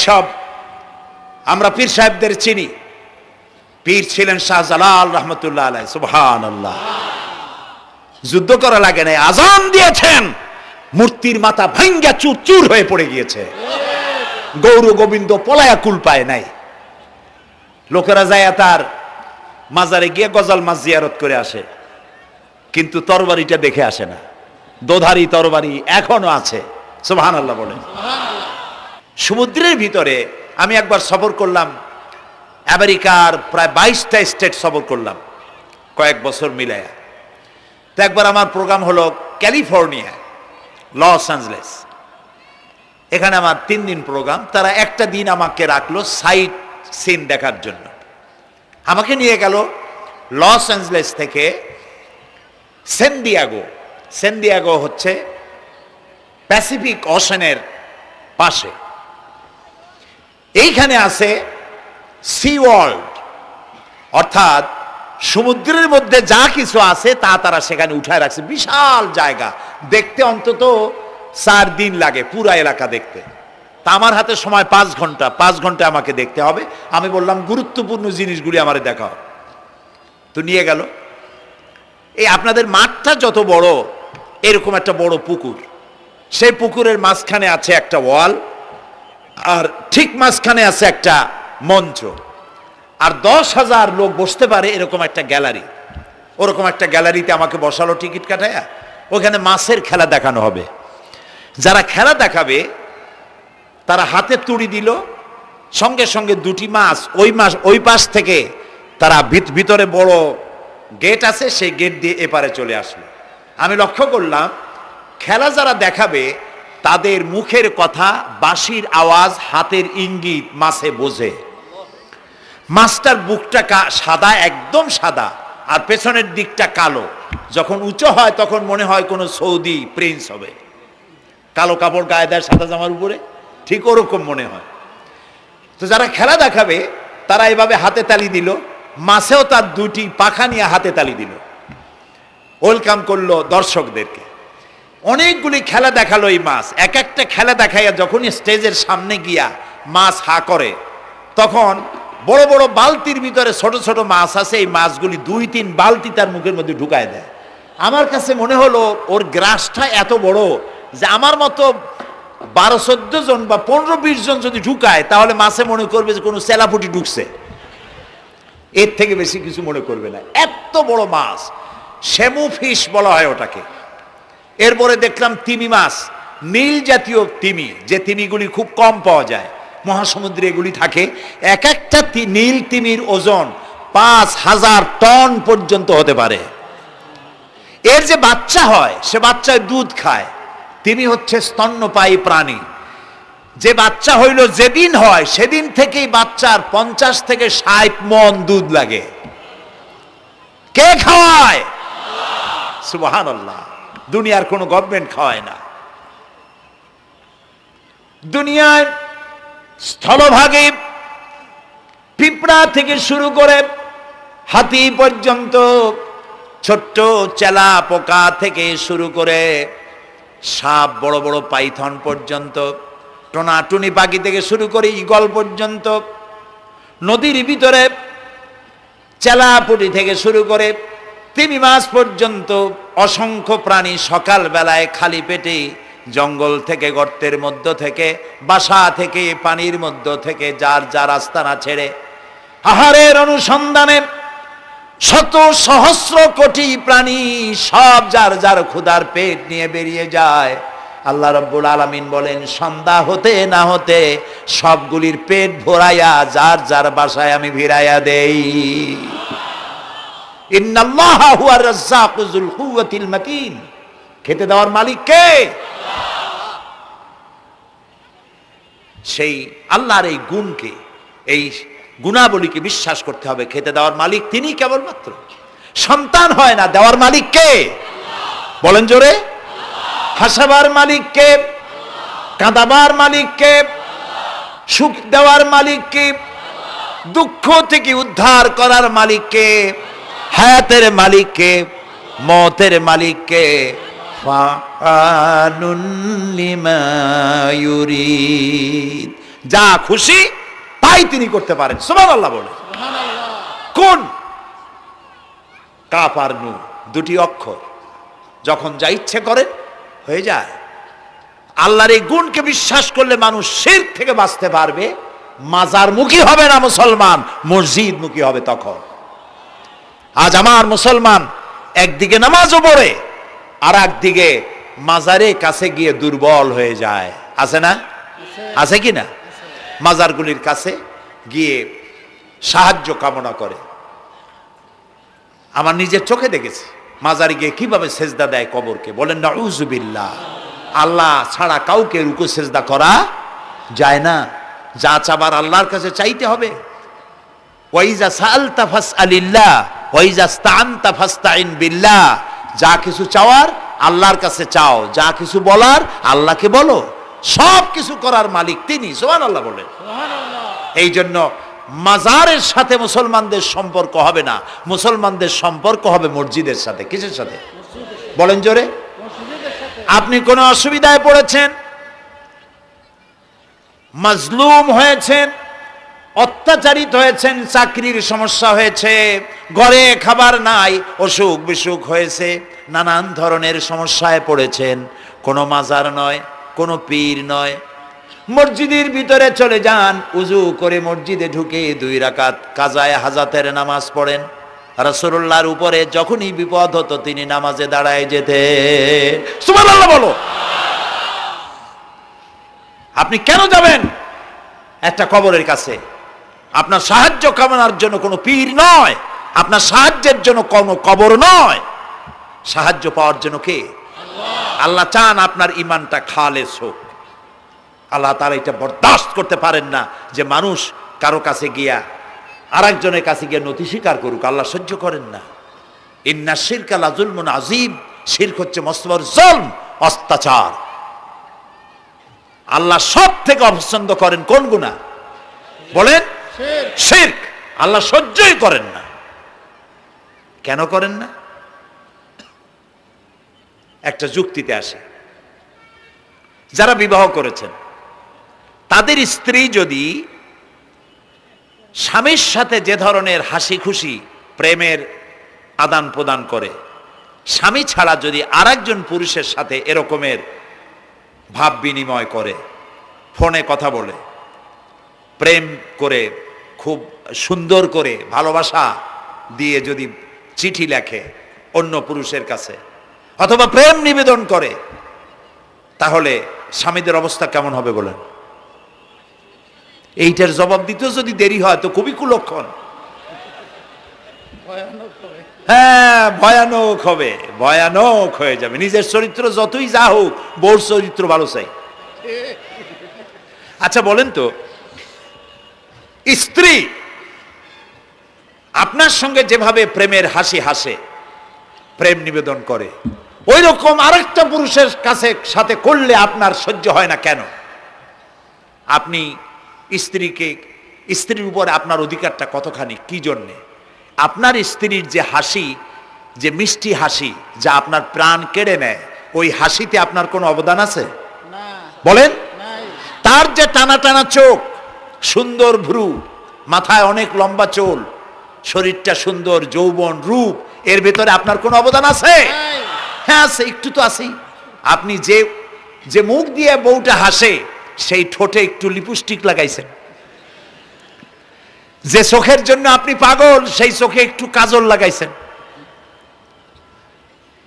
সব আমরা পীর সাহেবদের চিনি। পীর ছিলেন শাহজালাল রহমতুল্লাহ আলাইহি, সুবহানাল্লাহ। যুদ্ধ করা লাগে নাই, আজান দিয়েছেন, মূর্তির মাথা ভাঙ্গা চুর চুর হয়ে পড়ে গিয়েছে। গৌর গোবিন্দ পলায়া কুল পায় নাই। লোকেরা যায় তার মাজারে গিয়ে গজাল মাছ জিয়ারত করে আসে, কিন্তু তরবারিটা দেখে আসে না। দোধারি তরবারি এখনো আছে, সুবহানাল্লাহ বলে। সমুদ্রের ভিতরে আমি একবার সফর করলাম, আমেরিকার প্রায় 22টা স্টেট সফর করলাম কয়েক বছর মিলায়া। তো একবার আমার প্রোগ্রাম হলো ক্যালিফোর্নিয়া, লস অ্যাঞ্জেলেস। এখানে আমার 3 দিন প্রোগ্রাম। তারা একটা দিন আমাকে রাখলো সাইট সিন দেখার জন্য। আমাকে নিয়ে গেল লস অ্যাঞ্জেলেস থেকে সান ডিয়েগো। সান ডিয়েগো হচ্ছে প্যাসিফিক ওশানের পাশে। এইখানে আছে সি ওয়ার্ল্ড, অর্থাৎ সমুদ্রের মধ্যে যা কিছু আছে তা তারা সেখানে উঠায় রাখছে। বিশাল জায়গা, দেখতে অন্তত 4 দিন লাগে পুরা এলাকা দেখতে। তা আমার হাতে সময় 5 ঘন্টা, 5 ঘন্টা আমাকে দেখতে হবে। আমি বললাম গুরুত্বপূর্ণ জিনিসগুলি আমারে দেখাও। তো নিয়ে গেল। এই আপনাদের মাঠটা যত বড়, এরকম একটা বড় পুকুর, সেই পুকুরের মাঝখানে আছে একটা ওয়াল, আর ঠিক মাঝখানে আছে একটা মঞ্চ, আর 10,000 লোক বসতে পারে এরকম একটা গ্যালারি। ওরকম একটা গ্যালারিতে আমাকে বসালো টিকিট কাটায়া। ওখানে মাছের খেলা দেখানো হবে। যারা খেলা দেখাবে তারা হাতে তুড়ি দিল, সঙ্গে সঙ্গে 2টি মাছ ওই পাশ থেকে তারা ভিতরে বড় গেট আছে, সেই গেট দিয়ে এপারে চলে আসলো। আমি লক্ষ্য করলাম খেলা যারা দেখাবে তাদের মুখের কথা, বাঁশির আওয়াজ, হাতের ইঙ্গিত মাছে বোঝে। মাছটার বুকটা সাদা, একদম সাদা, আর পেছনের দিকটা কালো। যখন উঁচু হয় তখন মনে হয় কোনো সৌদি প্রিন্স হবে। কালো কাপড় গায়ে দেয় সাদা জামার উপরে, ঠিক ওরকম মনে হয়। তো যারা খেলা দেখাবে তারা এভাবে হাতে তালি দিল, মাছেও তার 2টি পাখা নিয়ে হাতে তালি দিল, ওয়েলকাম করলো দর্শকদেরকে। অনেকগুলি খেলা দেখালো এই মাছ। এক একটা খেলা দেখাইয়া যখন স্টেজের সামনে গিয়া মাছ হা করে, তখন বড় বড় বালতির ভিতরে ছোট ছোট মাছ আছে, এই মাছগুলি 2-3 বালতি তার মুখের মধ্যে ঢুকায় দেয়। আমার কাছে মনে হলো ওর গ্রাসটা এত বড় যে আমার মতো 12-14 জন বা 15-20 জন যদি ঢুকায়, তাহলে মাছে মনে করবে যে কোনো চেলাপুটি ঢুকছে, এর থেকে বেশি কিছু মনে করবে না। এত বড় মাছ, শ্যামু ফিশ বলা হয় ওটাকে। এরপরে দেখলাম তিমি মাছ, নীল জাতীয় তিমি, যে তিমিগুলি খুব কম পাওয়া যায়, মহাসমুদ্রে এগুলি থাকে। এক একটা নীল তিমির ওজন 5,000 টন পর্যন্ত হতে পারে। এর যে বাচ্চা হয় সে বাচ্চায় দুধ খায়। তিমি হচ্ছে স্তন্যপায়ী প্রাণী। যে বাচ্চা হইল যেদিন হয় সেদিন থেকেই বাচ্চার 50 থেকে 60 মণ দুধ লাগে। কে খাওয়ায়? সুবহানাল্লাহ। দুনিয়ার কোনো গভর্নমেন্ট খাওয়ায় না। দুনিয়ায় স্থলভাগে পিঁপড়া থেকে শুরু করে হাতি পর্যন্ত, ছোট্ট চেলা পোকা থেকে শুরু করে সাপ, বড় বড় পাইথন পর্যন্ত, টোনাটুনি পাখি থেকে শুরু করে ঈগল পর্যন্ত, নদীর ভিতরে চেলাপুটি থেকে শুরু করে তিমি মাছ পর্যন্ত অসংখ্য প্রাণী সকাল বেলায় খালি পেটে জঙ্গল থেকে, গর্তের মধ্য থেকে, বাসা থেকে, পানির মধ্য থেকে যার যার আস্তানা ছেড়ে আহারের অনুসন্ধানে শত সহস্র কোটি প্রাণী সব যার যার ক্ষুধার পেট নিয়ে বেরিয়ে যায়। আল্লাহ রাব্বুল আলামিন বলেন, সন্ধ্যা হতে না হতে সবগুলির পেট ভরাইয়া যার যার বাসায় আমি ভিড়াইয়া দেই। ইন্নাল্লাহা হুয়ার রাজ্জাকু যুল কুওয়াতিল মাতিন। খেতে দেওয়ার মালিক কে? সেই আল্লাহর এই গুণকে, এই গুণাবলীকে বিশ্বাস করতে হবে। খেতে দেওয়ার মালিক তিনি কেবলমাত্র। সন্তান হয় না, দেওয়ার মালিক কে? বলেন জোরে। হাসাবার মালিক কে? কাঁদাবার মালিক কে? সুখ দেওয়ার মালিক কে? দুঃখ থেকে উদ্ধার করার মালিক কে? হায়াতের মালিক কে? মতের মালিক কে? ফাআলুন লিমা ইউরিদ। যা খুশি তাই তিনি করতে পারেন। সুবহানাল্লাহ বলে। কোন কাফ আর নুন দুটি অক্ষর, যখন যা ইচ্ছে করেন হয়ে যায়। আল্লাহর এই গুণকে বিশ্বাস করলে মানুষ শিরক থেকে বাঁচতে পারবে। মাজার মুখী হবে না মুসলমান, মসজিদ মুখী হবে তখন। আজ আমার মুসলমান একদিকে নামাজও পড়ে আর একদিকে মাজারে কাছে গিয়ে দুর্বল হয়ে যায়। আছে না? আছে কি না? মাজারগুলির কাছে গিয়ে সাহায্য কামনা করে। আমার নিজের চোখে দেখেছি মাজারে গিয়ে কিভাবে সেজদা দেয় কবরকে। বলেন নাউযুবিল্লাহ। আল্লাহ ছাড়া কাউকে রুকু সেজদা করা যায় না। যা চাবার আল্লাহর কাছে চাইতে হবে। ওয়াইজা সাআলতা ফাসআলিল্লাহ ওয়াইজা ইসতাআনতা ফাসতাইন বিল্লাহ। যা কিছু চাওয়ার আল্লাহর কাছে চাও, যা কিছু বলার আল্লাহকে বলো। সব কিছু করার মালিক তিনি। সুবহানাল্লাহ বলেন। এই জন্য মাজারের সাথে মুসলমানদের সম্পর্ক হবে না, মুসলমানদের সম্পর্ক হবে মসজিদের সাথে। কিসের সাথে বলেন জোরে? আপনি কোন অসুবিধায় পড়েছেন, মাজলুম হয়েছেন, অত্যাচারিত হয়েছেন, চাকরির সমস্যা হয়েছে, ঘরে খাবার নাই, অসুখ বিসুখ হয়েছে, নানান ধরনের সমস্যায় পড়েছেন, কোনো মাজার নয়, কোনো পীর নয়, মসজিদের ভিতরে চলে যান, উজু করে মসজিদে ঢুকে 2 রাকাত কাজায়ে হাজাতের নামাজ পড়েন। রাসূলুল্লাহর উপরে যখনই বিপদ হতো তিনি নামাজে দাঁড়ায় যেতেন। সুবহানাল্লাহ বলো। আপনি কেন যাবেন একটা কবরের কাছে? আপনার সাহায্য কামনার জন্য কোনো পীর নয়, আপনার সাহায্যের জন্য কোনো কবর নয়। সাহায্য পাওয়ার জন্য কে? আল্লাহ চান আপনার ঈমানটা খালেস হোক। আল্লাহ তাআলা এটা বরদাস্ত করতে পারেন না যে মানুষ কারো কাছে গিয়া আরেকজনের কাছে গিয়ে নথি স্বীকার করুক। আল্লাহ সহ্য করেন না। ইন্না শিরকা লাযুলমুন আযীম। শিরক হচ্ছে মস্ত বড় জুলম, অত্যাচার। আল্লাহ সব থেকে অপছন্দ করেন কোন গুনাহ? বলেন শিরক। আল্লাহ সহ্যই করেন না। কেন করেন না? একটা যুক্তিতে আসে। যারা বিবাহ করেছেন তাদের স্ত্রী যদি স্বামীর সাথে যে ধরনের হাসি খুশি প্রেমের আদান প্রদান করে, স্বামী ছাড়া যদি আরেকজন পুরুষের সাথে এরকমের ভাব বিনিময় করে, ফোনে কথা বলে, প্রেম করে, খুব সুন্দর করে ভালোবাসা দিয়ে যদি চিঠি লেখে অন্য পুরুষের কাছে, অথবা প্রেম নিবেদন করে, তাহলে স্বামীদের অবস্থা কেমন হবে বলেন? এইটার জবাব দিতেও যদি দেরি হয় তো খুবই কুলক্ষণ। হ্যাঁ, ভয়ানক হবে, ভয়ানক হয়ে যাবে। নিজের চরিত্র যতই যা হোক, বউর চরিত্র ভালো চাই। আচ্ছা বলেন তো, স্ত্রী আপনার সঙ্গে যেভাবে প্রেমের হাসি হাসে, প্রেম নিবেদন করে, ওই রকম আরেকটা পুরুষের কাছে সাথে করলে আপনার সহ্য হয় না কেন? আপনি স্ত্রীর উপর আপনার অধিকারটা কতখানি, কি জন্যে? আপনার স্ত্রীর যে হাসি, যে মিষ্টি হাসি, যা আপনার প্রাণ কেড়ে নেয়, ওই হাসিতে আপনার কোনো অবদান আছে? বলেন। তার যে টানা টানা চোখ, সুন্দর ভ্রু, মাথায় অনেক লম্বা চুল, শরীরটা সুন্দর, যৌবন, রূপ, এর ভেতরে আপনার কোনো অবদান আছে? হ্যাঁ আছে, একটু তো আছেই। আপনি যে মুখ দিয়ে বউটা হাসে, সেই ঠোঁটে একটু লিপস্টিক লাগাইছেন। যে চোখের জন্য আপনি পাগল, সেই চোখে একটু কাজল লাগাইছেন।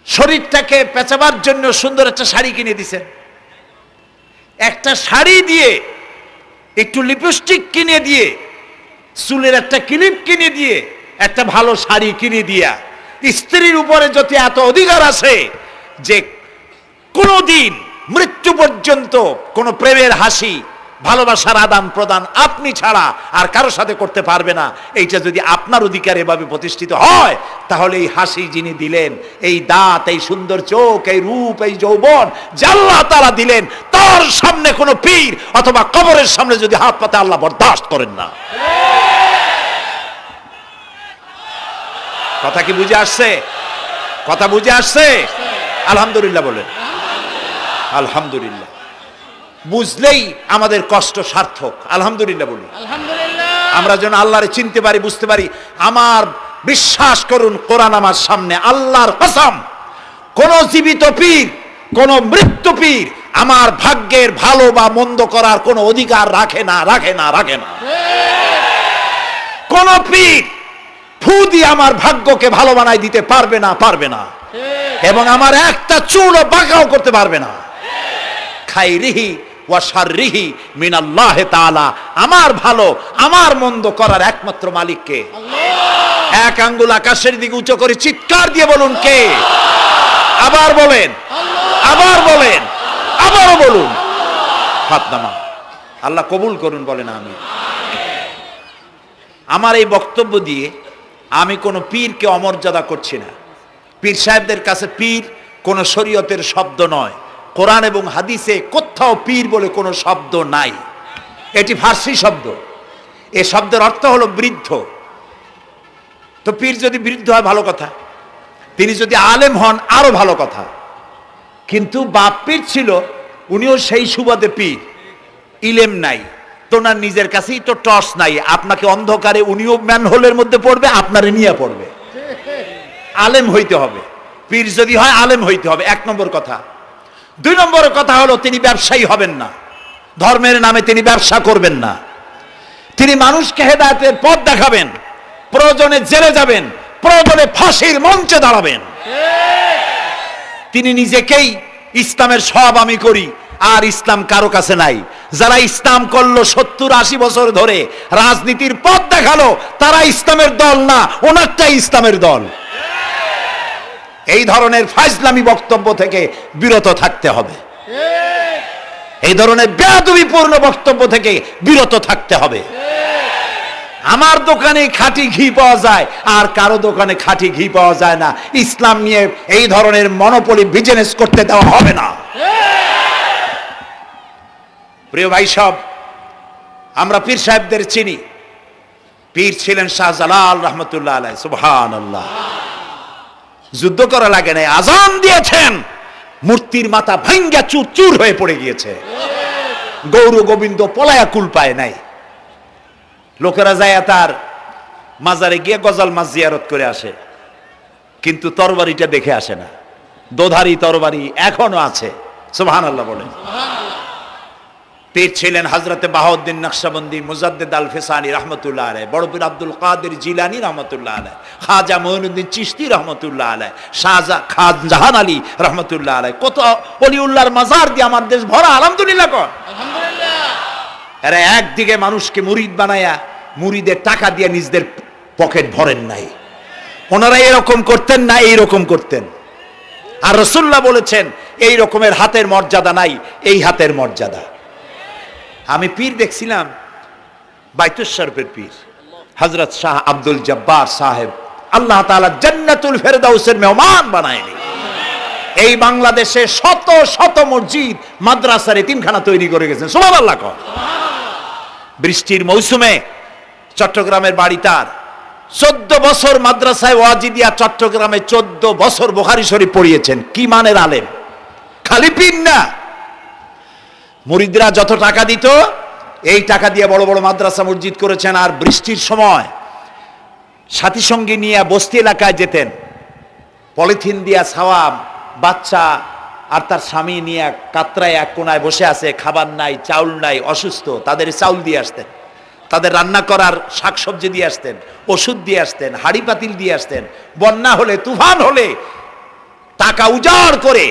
শরীরটাকে পেঁচাবার জন্য সুন্দর একটা শাড়ি কিনে দিছেন। একটা শাড়ি দিয়ে, একটু লিপস্টিক কিনে দিয়ে, চুলের একটা ক্লিপ কিনে দিয়ে, একটা ভালো শাড়ি কিনে দিয়া স্ত্রীর উপরে যদি এত অধিকার আছে যে কোনদিন মৃত্যু পর্যন্ত কোন প্রেমের হাসি, ভালোবাসার আদান প্রদান আপনি ছাড়া আর কারো সাথে করতে পারবে না, এইটা যদি আপনার অধিকার এভাবে প্রতিষ্ঠিত হয়, তাহলে এই হাসি যিনি দিলেন, এই দাঁত, এই সুন্দর চোখ, এই রূপ, এই যৌবন যে আল্লাহ তাআলা দিলেন, তার সামনে কোনো পীর অথবা কবরের সামনে যদি হাত পাতে আল্লাহ বরদাস্ত করেন না। কথা কি বুঝে আসছে? কথা বুঝে আসছে? আলহামদুলিল্লাহ বলেন। আলহামদুলিল্লাহ। বুঝলেই আমাদের কষ্ট সার্থক। আলহামদুলিল্লাহ বলি আলহামদুলিল্লাহ। আমরা যেন আল্লাহরে চিনতে পারি, বুঝতে পারি। আমার বিশ্বাস করুন, কোরআন আমার সামনে, আল্লাহর কসম, কোন জীবিত পীর, কোন মৃত্যু পীর আমার ভাগ্যের ভালো বা মন্দ করার কোন অধিকার রাখে না, রাখে না, রাখে না। কোন পীর ফু দিয়ে আমার ভাগ্যকে ভালো বানাই দিতে পারবে না, পারবে না, এবং আমার একটা চুলও বাঁকাও করতে পারবে না। খাইরিহি ওয়া শাররিহি মিনাল্লাহি তাআলা। আমার ভালো আমার মন্দ করার একমাত্র মালিক কে? আল্লাহ। এক আঙ্গুল আকাশের দিকে উঁচু করে চিৎকার দিয়ে বলুন, কে? আবার বলেন, আবার বলেন, আবারও বলুন। ফাতনামা। আল্লাহ কবুল করুন, বলেন আমিন। আমার এই বক্তব্য দিয়ে আমি কোনো পীরকে অমর্যাদা করছি না। পীর সাহেবদের কাছে পীর কোনো শরীয়তের শব্দ নয়। কোরআন এবং হাদিসে কোথাও পীর বলে কোনো শব্দ নাই। এটি ফার্সি শব্দ। এই শব্দের অর্থ হলো বৃদ্ধ। তো পীর যদি বৃদ্ধ হয় ভালো কথা, তিনি যদি আলেম হন আরো ভালো কথা। কিন্তু বাপ পীর ছিল, উনিও সেই সুবাদে পীর। ইলেম নাই, তোনার নিজের কাছেই তো টর্চ নাই। আপনাকে অন্ধকারে উনিও ম্যানহোলের মধ্যে পড়বে, আপনারে নিয়ে পড়বে। আলেম হইতে হবে, পীর যদি হয় আলেম হইতে হবে, এক নম্বর কথা। দুই নম্বর কথা হলো তিনি ব্যবসায়ী হবেন না। ধর্মের নামে তিনি ব্যবসা করবেন না। তিনি মানুষকে হেদায়েতের পথ দেখাবেন। প্রয়োজনে জেলে যাবেন, প্রয়োজনে ফাঁসির মঞ্চে দাঁড়াবেন। তিনি নিজেকেই ইসলামের সব আমি করি, আর ইসলাম কারো কাছে নাই। যারা ইসলাম করলো 70-80 বছর ধরে, রাজনীতির পথ দেখালো, তারা ইসলামের দল না, ওনারটাই ইসলামের দল। এই ধরনের ফাজলামি বক্তব্য থেকে বিরত থাকতে হবে। এই ধরনের বেয়াদবিপূর্ণ বক্তব্য থেকে বিরত থাকতে হবে। আমার দোকানে খাঁটি ঘি পাওয়া যায়, আর কারো দোকানে খাঁটি ঘি পাওয়া যায় না। ইসলাম নিয়ে এই ধরনের মনোপলি বিজনেস করতে দেওয়া হবে না। প্রিয় ভাই সব, আমরা পীর সাহেবদের চিনি। পীর ছিলেন শাহজালাল রহমতুল্লাহ আলাইহি। সুবহানাল্লাহ। যুদ্ধ করা লাগে নাই, আজান দিয়েছেন, মূর্তির মাথা ভাঙ্গা চুর চুর হয়ে পড়ে গিয়েছে। গৌর গোবিন্দ পলায়া কুল পায় নাই। লোকেরা যায় তার মাজারে গিয়ে গজাল মাছ জিয়ারত করে আসে, কিন্তু তরবারিটা দেখে আসে না। দোধারি তরবারি এখনো আছে। সুবহানাল্লাহ বলেন। পীর ছিলেন হযরতে বাহাউদ্দিন নকশবন্দি, মুজাদ্দিদ আল ফিসানি রহমতুল্লাহ আলাইহি, বড় পীর আব্দুল কাদের জিলানী রহমতুল্লাহ আলাইহি, খাজা মঈনুদ্দিন চিশতি রহমতুল্লাহ আলাইহি, শাহজাহান আলী রহমতুল্লাহ আলাইহি। কত ওলিউল্লাহর মাজার দিয়ে আমার দেশ ভরা। আলহামদুলিল্লাহ কর। আলহামদুলিল্লাহ। এরা একদিকে মানুষকে মুরিদ বানায়া মুরিদের টাকা দিয়ে নিজেদের পকেট ভরেন নাই। ওনারা এরকম করতেন না, এইরকম করতেন। আর রাসূলুল্লাহ বলেছেন এই রকমের হাতের মর্যাদা নাই, এই হাতের মর্যাদা। আমি পীর দেখছিলাম, বাইতুল শরীফের পীর হযরত শাহ আব্দুল জব্বার সাহেব, আল্লাহ তাআলা জান্নাতুল ফেরদাউসের মেহমান বানায়নি। এই বাংলাদেশে শত শত মসজিদ, মাদ্রাসার এতিমখানা তৈরি করে গেছেন। সুবহানাল্লাহ। বৃষ্টির মৌসুমে চট্টগ্রামের বাড়ি তার, 14 বছর মাদ্রাসায় ওয়াজিদিয়া চট্টগ্রামে 14 বছর বুখারী শরীফ পড়িয়েছেন। কি মানের আলেম! খালি পীর না, মুরিদরা যত টাকা দিত এই টাকা দিয়ে বড় বড় মাদ্রাসা মসজিদ করেছেন। আর বৃষ্টির সময় সাথী সঙ্গী নিয়ে বস্তি এলাকায় যেতেন, পলিথিন দিয়া ছাওয়া, বাচ্চা আর তার স্বামী নিয়ে কাতরায় এক কোনায় বসে আছে, খাবার নাই, চাউল নাই, অসুস্থ, তাদের চাউল দিয়ে আসতেন, তাদের রান্না করার শাকসবজি দিয়ে আসতেন, ওষুধ দিয়ে আসতেন, হাড়ি পাতিল দিয়ে আসতেন। বন্যা হলে, তুফান হলে টাকা উজাড় করে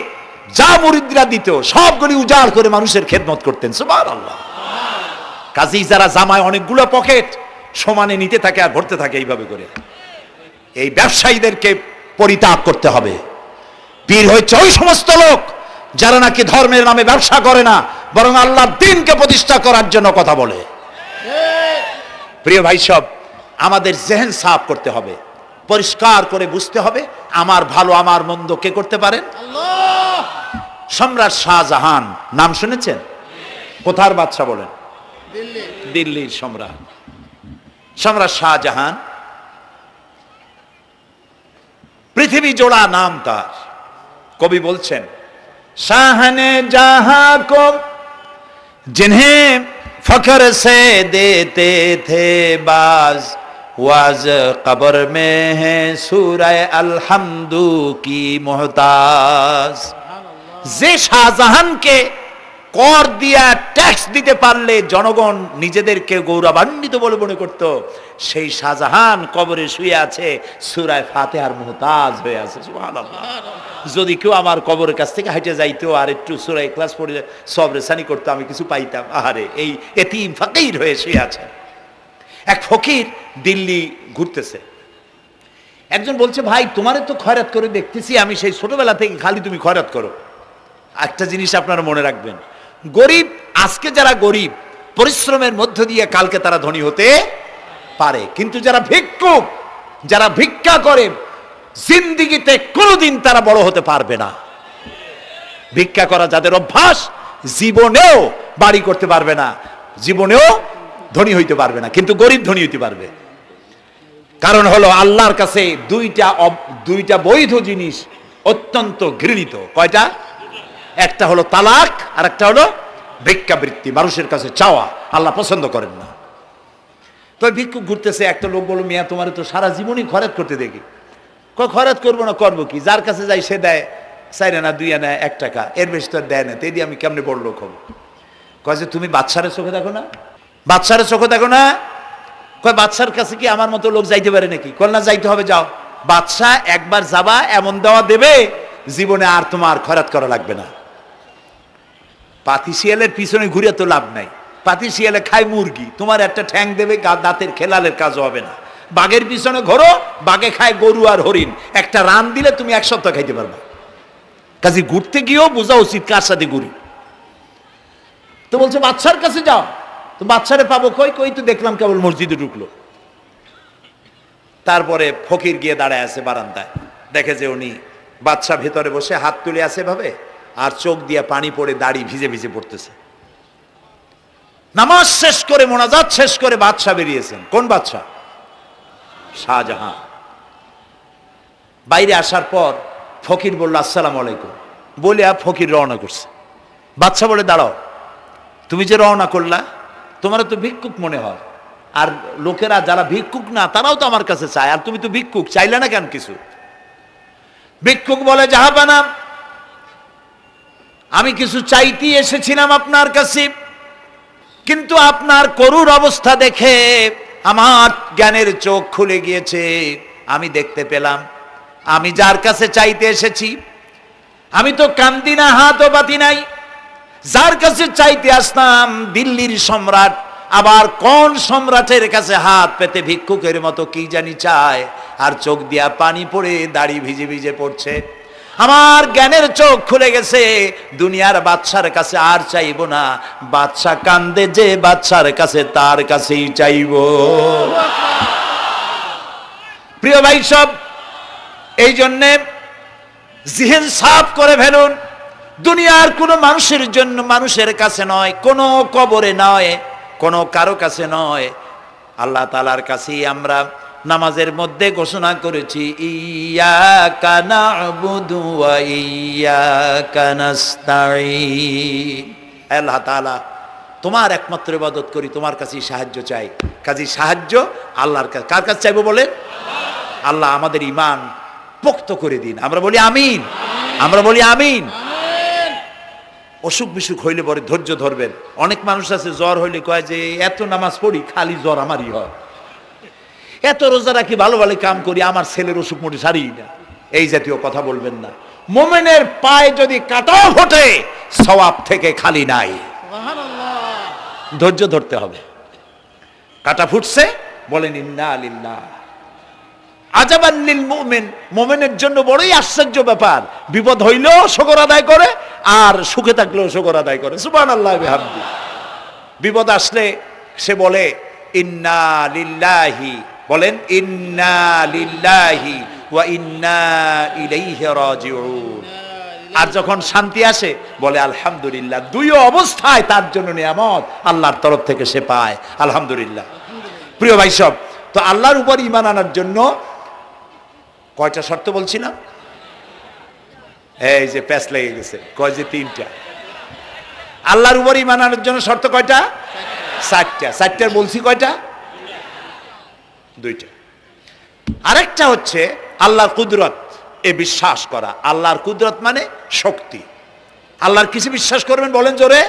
যা মুরিদরা দিত সবগুলি উজাড় করে মানুষের খেদমত করতেন। সুবহানাল্লাহ। কাজী যারা জামায় অনেকগুলো পকেট সমানে নিতে থাকে আর ভরতে থাকে এইভাবে করে, এই ব্যবসায়ীদেরকে পরিত্যাগ করতে হবে। পীর হচ্ছে ওই সমস্ত লোক যারা নাকি ধর্মের নামে ব্যবসা করে না, বরং আল্লাহর দ্বীনকে প্রতিষ্ঠা করার জন্য কথা বলে। প্রিয় ভাই সব, আমাদের জেহেন সাফ করতে হবে, পরিষ্কার করে বুঝতে হবে আমার ভালো আমার মন্দ কে করতে পারেন? আল্লাহ। সম্রাট শাহজাহান নাম শুনেছেন? কোথার বাদশা বলেন? দিল্লির সম্রাট। সম্রাট শাহজাহান, পৃথিবী জোড়া নাম তার। কবি বলছেন, শাহনে জাহাঁ কো जिन्हें फखर से देते थे बाज वाज कब्र में है सूरह अलहम्दु की मोहताज। যে শাহজাহানকে কর দিয়া ট্যাক্স দিতে পারলে জনগণ নিজেদেরকে গৌরবান্বিত বলে মনে করত, সেই শাহজাহান কবরে শুয়ে আছে সূরা ফাতিহার মুহতাজ হয়ে আছে। সুবহানাল্লাহ। যদি কেউ আমার কবরের কাছ থেকে হাঁটে যাইতো আর একটু সূরা ইখলাস পড়ে সবরে সানি করতো, আমি কিছু পাইতাম। আহারে, এই এতিম ফকির হয়ে শুয়ে আছে। এক ফকির দিল্লি ঘুরতেছে, একজন বলছে, ভাই তোমারে তো খয়রাত করে দেখতেছি আমি সেই ছোটবেলা থেকে, খালি তুমি খয়রাত করো। একটা জিনিস আপনারা মনে রাখবেন, গরিব, আজকে যারা গরিব পরিশ্রমের মধ্য দিয়ে কালকে তারা ধনী হতে পারে, কিন্তু যারা ভিক্ষুক, যারা ভিক্ষা করে জিন্দেগিতে কোনোদিন তারা বড় হতে পারবে না। ভিক্ষা করা যাদের অভ্যাস জীবনেও বাড়ি করতে পারবে না, জীবনেও ধনী হইতে পারবে না, কিন্তু গরিব ধনী হইতে পারবে। কারণ হলো আল্লাহর কাছে দুইটা বৈধ জিনিস অত্যন্ত ঘৃণিত। কয়টা? একটা হলো তালাক আর একটা হলো ভিক্ষাবৃত্তি, মানুষের কাছে চাওয়া। আল্লাহ পছন্দ করেন না। তো ভিক্ষুক ঘুরতেছে, একটা লোক বলল, মিয়া তোমার তো সারা জীবনই খরচ করতে দেখি। খরচ করবো না, করবো কি? যার কাছে যাই সে দেয় 4 আনা 2 আনা 1 টাকা, এর বেশি তো দেয় না, তেদি আমি কেমনে বড় লোক হবো? কয় যে তুমি বাদশারে চোখে দেখো না, বাদশারে চোখে দেখো না। কয় বাদশার কাছে কি আমার মতো লোক যাইতে পারে নাকি? কল না, যাইতে হবে, যাও। বাদশা একবার যাবা, এমন দেওয়া দেবে জীবনে আর তোমার খরচ করা লাগবে না। পাতি শিয়ালের পিছনে ঘুরে তো লাভ নাই, পাতি শিয়ালে খায় মুরগি, তোমার একটা ঠ্যাং দেবে, দাঁতের খেলালের কাজ হবে না। বাঘের পিছনে ঘোরো, বাঘে খায় গরু আর হরিণ, একটা রান দিলে তুমি 1 সপ্তাহ খাইতে পারবে। কাজে ঘুরতে গিয়েও বোঝা উচিত কার সাথে ঘুরি। তো বলছে বাদশার কাছে যাও। তো বাদশারে পাবো কই? কই তো দেখলাম কেবল মসজিদে ঢুকলো। তারপরে ফকির গিয়ে দাঁড়ায় আছে বারান্দায়, দেখে যে উনি বাদশা ভেতরে বসে হাত তুলে আছে ভাবে, আর চোখ দিয়ে পানি পড়ে দাড়ি ভিজে ভিজে পড়তেছে। নামাজ শেষ করে, মোনাজাত শেষ করে বাদশা বেরিয়েছেন। কোন বাদশা? শাহজাহান। বাইরে আসার পর ফকির বলল, আসসালামু আলাইকুম বলে ফকির রওনা করছে। বাদশা বলে, দাঁড়াও, তুমি যে রওনা করলা, তোমার তো ভিক্ষুক মনে হয়, আর লোকেরা যারা ভিক্ষুক না তারাও তো আমার কাছে চায়, আর তুমি তো ভিক্ষুক, চাইলে না কেন কিছু? ভিক্ষুক বলে, জাহাপানা, আমি কিছু চাইতেই এসেছিলাম আপনার কাছে, কিন্তু আপনার করুণ অবস্থা দেখে আমার জ্ঞানের চোখ খুলে গিয়েছে। আমি দেখতে পেলাম আমি যার কাছে চাইতে এসেছি, আমি তো কান্দি না, হাতও পাতি নাই। যার কাছে চাইতে আসতাম দিল্লির সম্রাট, আবার কোন সম্রাটের কাছে হাত পেতে ভিক্ষুকের মতো কি জানি চায়, আর চোখ দিয়া পানি পড়ে দাড়ি ভিজে ভিজে পড়ছে। আমার জ্ঞানের চোখ খুলে গেছে, দুনিয়ার বাদশার কাছে আর চাইবো না। বাদশা কান্দে যে বাদশার কাছে, তার কাছেই চাইব। প্রিয় ভাই সব, এই জন্যে জিহন সাফ করে ফেলুন। দুনিয়ার কোনো মানুষের জন্য, মানুষের কাছে নয়, কোনো কবরে নয়, কোনো কারো কাছে নয়, আল্লাহ তাআলার কাছেই আমরা নামাজের মধ্যে ঘোষণা করেছি, ইয়াকা না'বুদু ওয়া ইয়াকা নাস্তাঈন। আল্লাহ তাআলা, তোমার একমাত্র ইবাদত করি, তোমার কাছেই সাহায্য চাই। কাজী সাহায্য আল্লাহর কাছে। কার কাছে চাইবো বলে? আল্লাহ আমাদের ঈমান পোক্ত করে দিন। আমরা বলি আমিন, আমরা বলি আমিন। অসুখ বিসুখ হইলে পরে ধৈর্য ধরবেন। অনেক মানুষ আছে জ্বর হইলে কয় যে এত নামাজ পড়ি খালি জ্বর আমারই হয়, এত রোজা রাখি, ভালো ভালো কাম করি, আমার ছেলের অসুখ মোটে সারি না। এই জাতীয় কথা বলবেন না। মুমিনের পায়ে যদি কাঁটাও ফোটে সওয়াব থেকে খালি নাই, ধৈর্য ধরতে হবে। কাঁটা ফুটছে, বলেন ইন্না লিল্লাহ। আজাবান লিল মুমিন, মুমিনের জন্য বড়ই আশ্চর্য ব্যাপার, বিপদ হইলেও শুকর আদায় করে, আর সুখে থাকলেও শুকর আদায় করে। সুবহানাল্লাহ বিহামদি। বিপদ আসলে সে বলে ইন্না লিল্লাহি, বলেন ইন্না লিল্লাহি ওয়া ইন্না ইলাইহি রাজিউন। আর যখন শান্তি আসে বলে আলহামদুলিল্লাহ। দুই অবস্থায় তার জন্য নিয়ামত আল্লাহর তরফ থেকে সে পায়, আলহামদুলিল্লাহ। প্রিয় ভাই সব, তো আল্লাহর উপর ঈমান আনার জন্য কয়টা শর্ত বলছিলাম? এই যে প্যাচ লেগে গেছে, কয় যে 3টা। আল্লাহর উপর ঈমান আনার জন্য শর্ত কয়টা? 4টা। 4টার বলছি কয়টা? 2টা। আরেকটা হচ্ছে আল্লাহর কুদরত, এ বিশ্বাস করা। আল্লাহর কুদরত মানে শক্তি। আল্লাহর কিছু বিশ্বাস করবেন বলেন জোরে?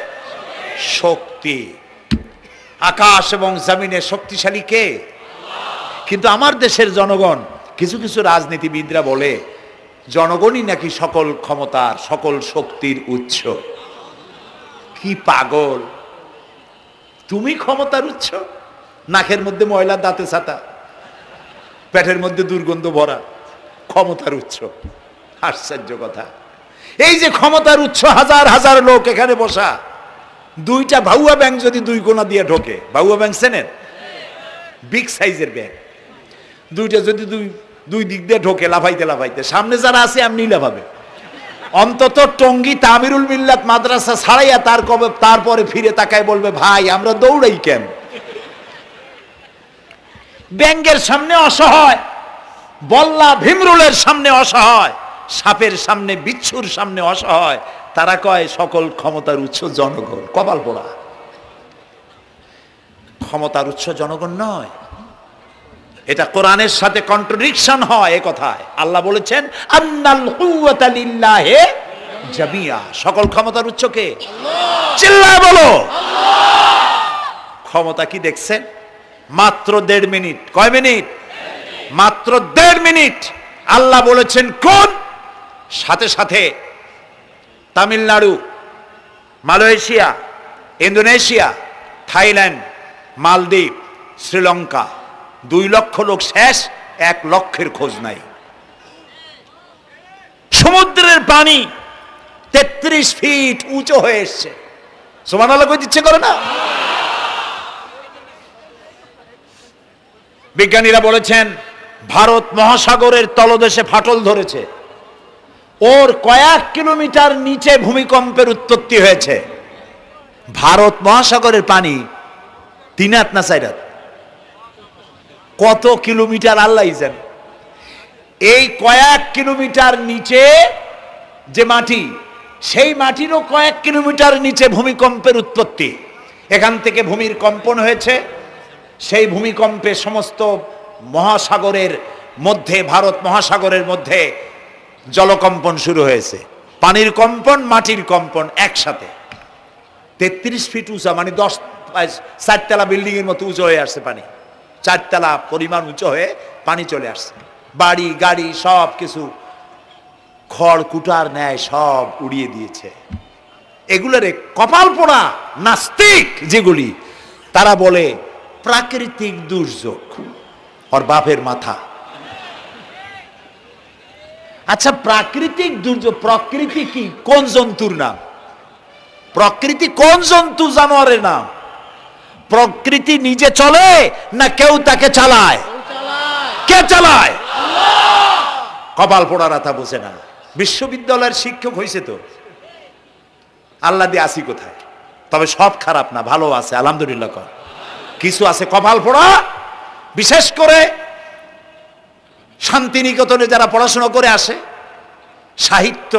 শক্তি। আকাশ এবং জমিনে শক্তিশালী কে? কিন্তু আমার দেশের জনগণ, কিছু কিছু রাজনীতিবিদরা বলে জনগণই নাকি সকল ক্ষমতার, সকল শক্তির উৎস। কি পাগল! তুমি ক্ষমতার উৎস? নাকের মধ্যে ময়লা, দাঁতে ছাতা, পেটের মধ্যে দুর্গন্ধ ভরা, ক্ষমতার উৎস। আশ্চর্য কথা। এই যে ক্ষমতার উৎস, হাজার হাজার লোক এখানে বসা, 2টা ভাউয়া ব্যাংক যদি 2 কোণা দিয়ে ঢোকে, ভাউয়া ব্যাংক চেনেন? বিগ সাইজের ব্যাংক, 2টা যদি দুই দিক দিয়ে ঢোকে লাফাইতে লাফাইতে, সামনে যারা আছে এমনি লাফাবে। অন্তত টঙ্গী তামিরুল মিল্লাত মাদ্রাসা ছাড়াইয়া তারপরে ফিরে তাকায় বলবে, ভাই আমরা দৌড়াই কেন? ব্যাংকের সামনে অসহায়, বল্লা ভীমরুলের সামনে অসহায়, সাপের সামনে, বিচ্ছুর সামনে অসহায়, তারা কয় সকল ক্ষমতার উৎস জনগণ। কপাল পোড়া। ক্ষমতার উৎস জনগণ নয়, এটা কোরআনের সাথে কন্ট্রাডিকশন হয়। এ কথায় আল্লাহ বলেছেন আন্নাল কুওয়াতা লিল্লাহি জামিয়া, সকল ক্ষমতার উৎস কে? চিল্লায় বলো ক্ষমতা কি দেখছেন? মাত্র 1.5 মিনিট। কয় মিনিট? মাত্র 1.5 মিনিট। আল্লাহ বলেছেন কোন? সাথে সাথে তামিলনাড়ু, মালয়েশিয়া, ইন্দোনেশিয়া, থাইল্যান্ড, মালদ্বীপ, শ্রীলঙ্কা, 2 লক্ষ লোক শেষ, 1 লক্ষের খোঁজ নাই। সমুদ্রের পানি 33 ফিট উঁচু হয়ে এসছে। সুবহানাল্লাহ কই দিচ্ছে করে না? বিজ্ঞানীরা বলেছেন ভারত মহাসাগরের তলদেশে ফাটল ধরেছে, ওর কয়েক কিলোমিটার নিচে ভূমিকম্পের উৎপত্তি হয়েছে। ভারত মহাসাগরের পানি 3 হাত না 4 হাত? কত কিলোমিটার আল্লাহই জানে। এই কয়েক কিলোমিটার নিচে যে মাটি, সেই মাটিরও কয়েক কিলোমিটার নিচে ভূমিকম্পের উৎপত্তি। এখান থেকে ভূমির কম্পন হয়েছে, সেই ভূমিকম্পে সমস্ত মহাসাগরের মধ্যে, ভারত মহাসাগরের মধ্যে জলকম্পন শুরু হয়েছে। পানির কম্পন, মাটির কম্পন একসাথে। 33 ফিট উঁচা, মানে 4 তলা বিল্ডিং এর মতো উঁচু হয়ে আসছে পানি। 4 তলা পরিমাণ উঁচু হয়ে পানি চলে আসছে। বাড়ি গাড়ি সব কিছু খড় কুটার ন্যায় সব উড়িয়ে দিয়েছে। এগুলোরে কপাল পোড়া নাস্তিক যেগুলি, তারা বলে প্রাকৃতিক দুর্যোগ। ওর বাপের মাথা। আচ্ছা, প্রাকৃতিক দুর্যোগ, প্রকৃতি কি? কোন জন্তুর নাম? প্রকৃতি কোন জন্তু জানোয়ারের নাম? প্রকৃতি নিজে চলে না কেউ তাকে চালায়? কে চালায়? কপাল পোড়ারা তা বোঝে না। বিশ্ববিদ্যালয়ের শিক্ষক হয়েছে তো, আল্লাহ দিয়ে আসি কোথায়? তবে সব খারাপ না, ভালো আছে আলহামদুলিল্লাহ। কিছু আছে কপাল পোড়া। বিশেষ করে শান্তিনিকেতনে যারা পড়াশোনা করে আসে, সাহিত্য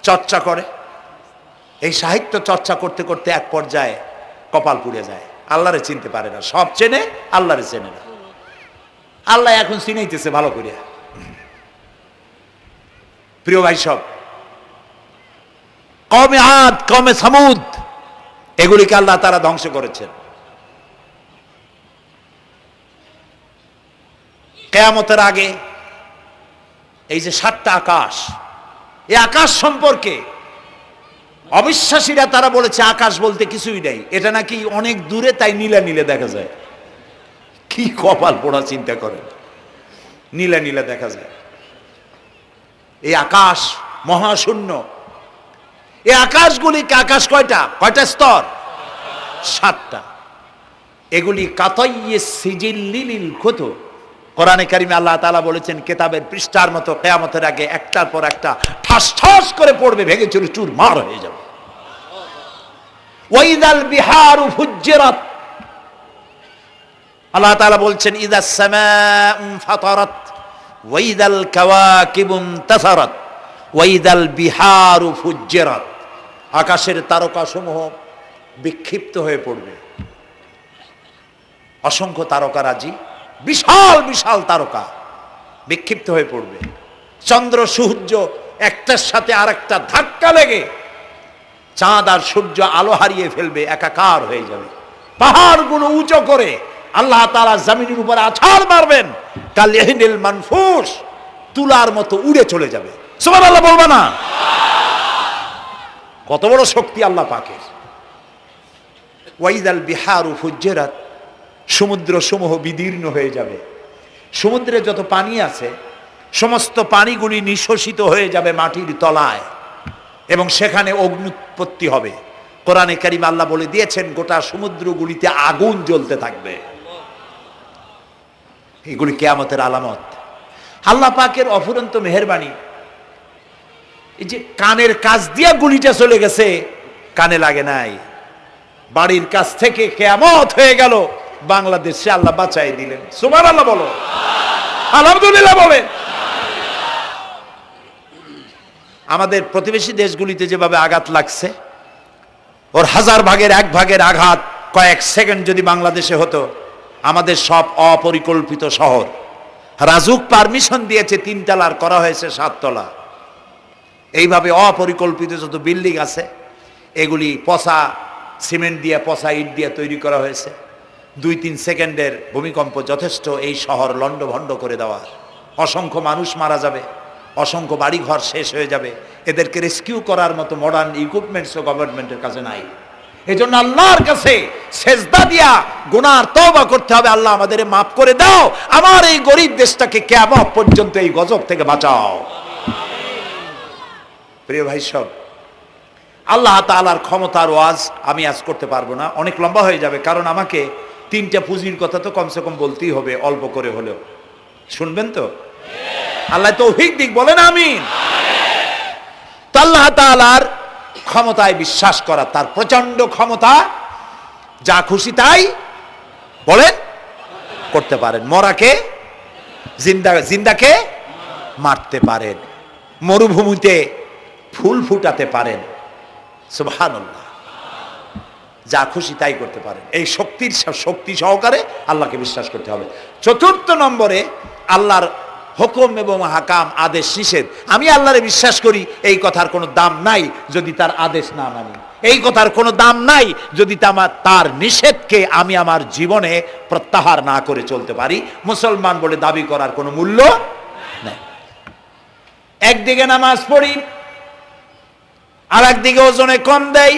চর্চা করে, এই সাহিত্য চর্চা করতে করতে এক পর্যায়ে কপাল পুড়ে যায়। আল্লাহরে চিনতে পারে না, সব চেনে আল্লাহরে চেনে না। আল্লাহ এখন চিনাইতেছে ভালো করে। প্রিয় ভাই সব, কওমে আদ, কওমে সামুদ, এগুলিকে আল্লাহ তারা ধ্বংস করেছেন। কিয়ামতের আগে এই যে 7টা আকাশ, এই আকাশ সম্পর্কে অবিশ্বাসীরা তারা বলেছে আকাশ বলতে কিছুই নাই, এটা নাকি অনেক দূরে, তাই নীলা নীলে দেখা যায়। কি কপাল পোড়া চিন্তা করেন, নীলা নীলা দেখা যায়। এই আকাশ মহাশূন্য। এই আকাশগুলিকে, আকাশ কয়টা? কয়টা স্তর? 7টা। এগুলি কাতাইয়ে সিজিল্লিল কুতুব। কোরআনে কারিমে আল্লাহ তাআলা বলেছেন কিতাবের পৃষ্ঠার মতো কিয়ামতের আগে একটার পর একটা ঠাস ঠাস করে পড়বে, ভেঙে চুরে চুরমার হয়ে যাবে। ওয়াইদাল বিহারু ফুজ্জিরাত, আল্লাহ তাআলা বলছেন ইদাস সামাউ ফাতারাত ওয়াইদাল কাওয়াকিবু ইনতাসারাত ওয়াইদাল বিহারু ফুজ্জিরাত। আকাশের তারকাসমূহ বিক্ষিপ্ত হয়ে পড়বে। অসংখ্য তারকারাজি, বিশাল বিশাল তারকা বিক্ষিপ্ত হয়ে পড়বে। চন্দ্র সূর্য একটার সাথে আরেকটা ধাক্কা লেগে চাঁদ আর সূর্য আলো হারিয়ে ফেলবে, একাকার হয়ে যাবে। পাহাড়গুলো উঁচু করে আল্লাহ তাআলা জমিনের উপর আছাড় মারবেন, কালিহিনিল মানফুস, তুলার মতো উড়ে চলে যাবে। সুবহানাল্লাহ বলবা না? কত বড় শক্তি আল্লাহ পাকের। ওয়াইদাল বিহারু ফুজ্জিরাত, সমুদ্র সমূহ বিদীর্ণ হয়ে যাবে। সমুদ্রে যত পানি আছে সমস্ত পানিগুলি নিঃশোষিত হয়ে যাবে মাটির তলায়, এবং সেখানে অগ্নুৎপত্তি হবে। কোরআনে কারীম আল্লাহ বলে দিয়েছেন গোটা সমুদ্রগুলিতে আগুন জ্বলতে থাকবে। এগুলি কিয়ামতের আলামত। আল্লাহ পাকের অফুরন্ত মেহেরবানি। এই যে কানের কাছ দিয়া গুলিটা চলে গেছে, কানে লাগে নাই, বাড়ির কাছ থেকে কিয়ামত হয়ে গেল, বাংলাদেশে আল্লাহ বাঁচাই দিলেন। সুবহানাল্লাহ বলো, আলহামদুলিল্লাহ বলেন। আমাদের প্রতিবেশী দেশগুলিতে যেভাবে আঘাত লাগছে, ওর 1000 ভাগের 1 ভাগের আঘাত কয়েক সেকেন্ড যদি বাংলাদেশে হতো, আমাদের সব অপরিকল্পিত শহর, রাজুক পারমিশন দিয়েছে 3 তলার, করা হয়েছে 7 তলা। এইভাবে অপরিকল্পিত যত বিল্ডিং আছে এগুলি পচা সিমেন্ট দিয়ে, পচা ইট দিয়ে তৈরি করা হয়েছে। 2-3 সেকেন্ডের ভূমিকম্প যথেষ্ট এই শহর লণ্ডভণ্ড করে দেওয়ার। অসংখ্য মানুষ মারা যাবে, অসংখ্য বাড়িঘর শেষ হয়ে যাবে। এদেরকে রেস্কিউ করার মতো মডার্ন ইকুইপমেন্টসও গভর্নমেন্টের কাছে নাই। এই জন্য আল্লাহর কাছে সেজদা দিয়া গুনার তওবা করতে হবে, আল্লাহ আমাদের মাফ করে দাও, আমার এই গরিব দেশটাকে কিয়ামত পর্যন্ত এই গজব থেকে বাঁচাও। প্রিয় ভাই সব, আল্লাহ তাআলার ক্ষমতার ওয়াজ আমি আজ করতে পারবো না, অনেক লম্বা হয়ে যাবে। কারণ আমাকে 3টা পুঁজির কথা তো কমসে কম বলতেই হবে, অল্প করে হলেও। শুনবেন তো? আল্লাহ তৌফিক দিক, বলেন আমিন। তো আল্লাহ তাআলার ক্ষমতায় বিশ্বাস করা, তার প্রচন্ড ক্ষমতা, যা খুশি তাই বলেন করতে পারেন। মরাকে জিন্দাকে মারতে পারেন, মরুভূমিতে ফুল ফুটাতে পারেন। সুবহানাল্লাহ, যা খুশি তাই করতে পারেন। এই শক্তি সহকারে আল্লাহকে বিশ্বাস করতে হবে। 4র্থ নম্বরে আল্লাহর হুকুম এবং হাকাম, আদেশ নিষেধ। আমি আল্লাহরে বিশ্বাস করি, এই কথার কোনো দাম নাই যদি তার আদেশ না মানি। এই কথার কোনো দাম নাই যদি তার নিষেধকে আমি আমার জীবনে প্রত্যাহার না করে চলতে পারি। মুসলমান বলে দাবি করার কোনো মূল্য নেই। একদিকে নামাজ পড়ি, আর একদিকে ওজনে কম দেয়,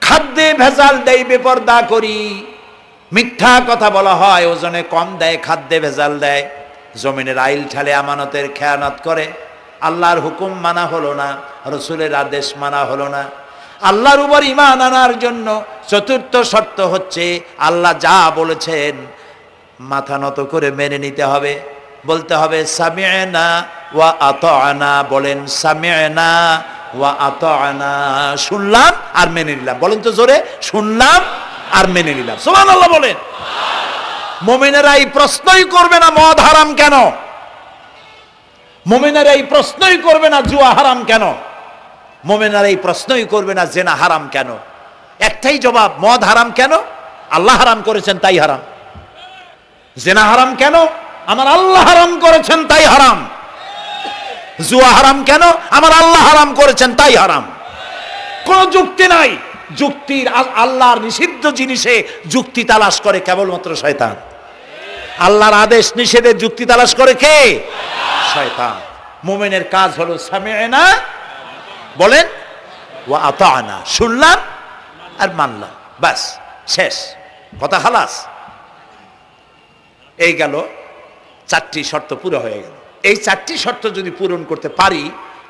খাদ্যে ভেজাল দেয়, বেপরদা করি, মিথ্যা কথা বলা হয়, ওজনে কম দেয়, খাদ্যে ভেজাল দেয়, জমিনের আইল ঠালে আমানতের খেয়ানত করে, আল্লাহর হুকুম মানা হলো না, রসুলের আদেশ মানা হলো না। আল্লাহর উপর ঈমান আনার জন্য 4র্থ শর্ত হচ্ছে আল্লাহ যা বলেছেন মাথা নত করে মেনে নিতে হবে, বলতে হবে সামি'না ওয়া আতা'না। বলেন সামি'না ওয়া আতা'না, শুনলাম আর মেনে নিলাম। বলেন তো জোরে, শুনলাম আর মেনে নিলাম। সুবহানাল্লাহ বলেন। মুমিনেরা এই প্রশ্নই করবে না মদ হারাম কেন, মুমিনেরা এই প্রশ্নই করবে না জুয়া হারাম কেন, মুমিনেরা এই প্রশ্নই করবে না জেনা হারাম কেন। একটাই জবাব, মদ হারাম কেন? আল্লাহ হারাম করেছেন তাই হারাম। জেনা হারাম কেন? আমার আল্লাহ হারাম করেছেন তাই হারাম। জুয়া হারাম কেন? আমার আল্লাহ হারাম করেছেন তাই হারাম। কোনো যুক্তি নাই। যুক্তির, আল্লাহর নিষিদ্ধ জিনিসে যুক্তি তালাশ করে কেবলমাত্র শয়তান। আল্লাহর আদেশ নিষেধের যুক্তি তালাশ করে কে? শয়তান। মুমিনের কাজ হলো সামি'না, বলেন, ওয়া আতা'না, শুনলাম আর মানলাম, বাস, শেষ কথা, খালাস। এই গেল 4টি শর্ত পুরো হয়ে গেল। এই 4টি শর্ত যদি পূরণ করতে পারি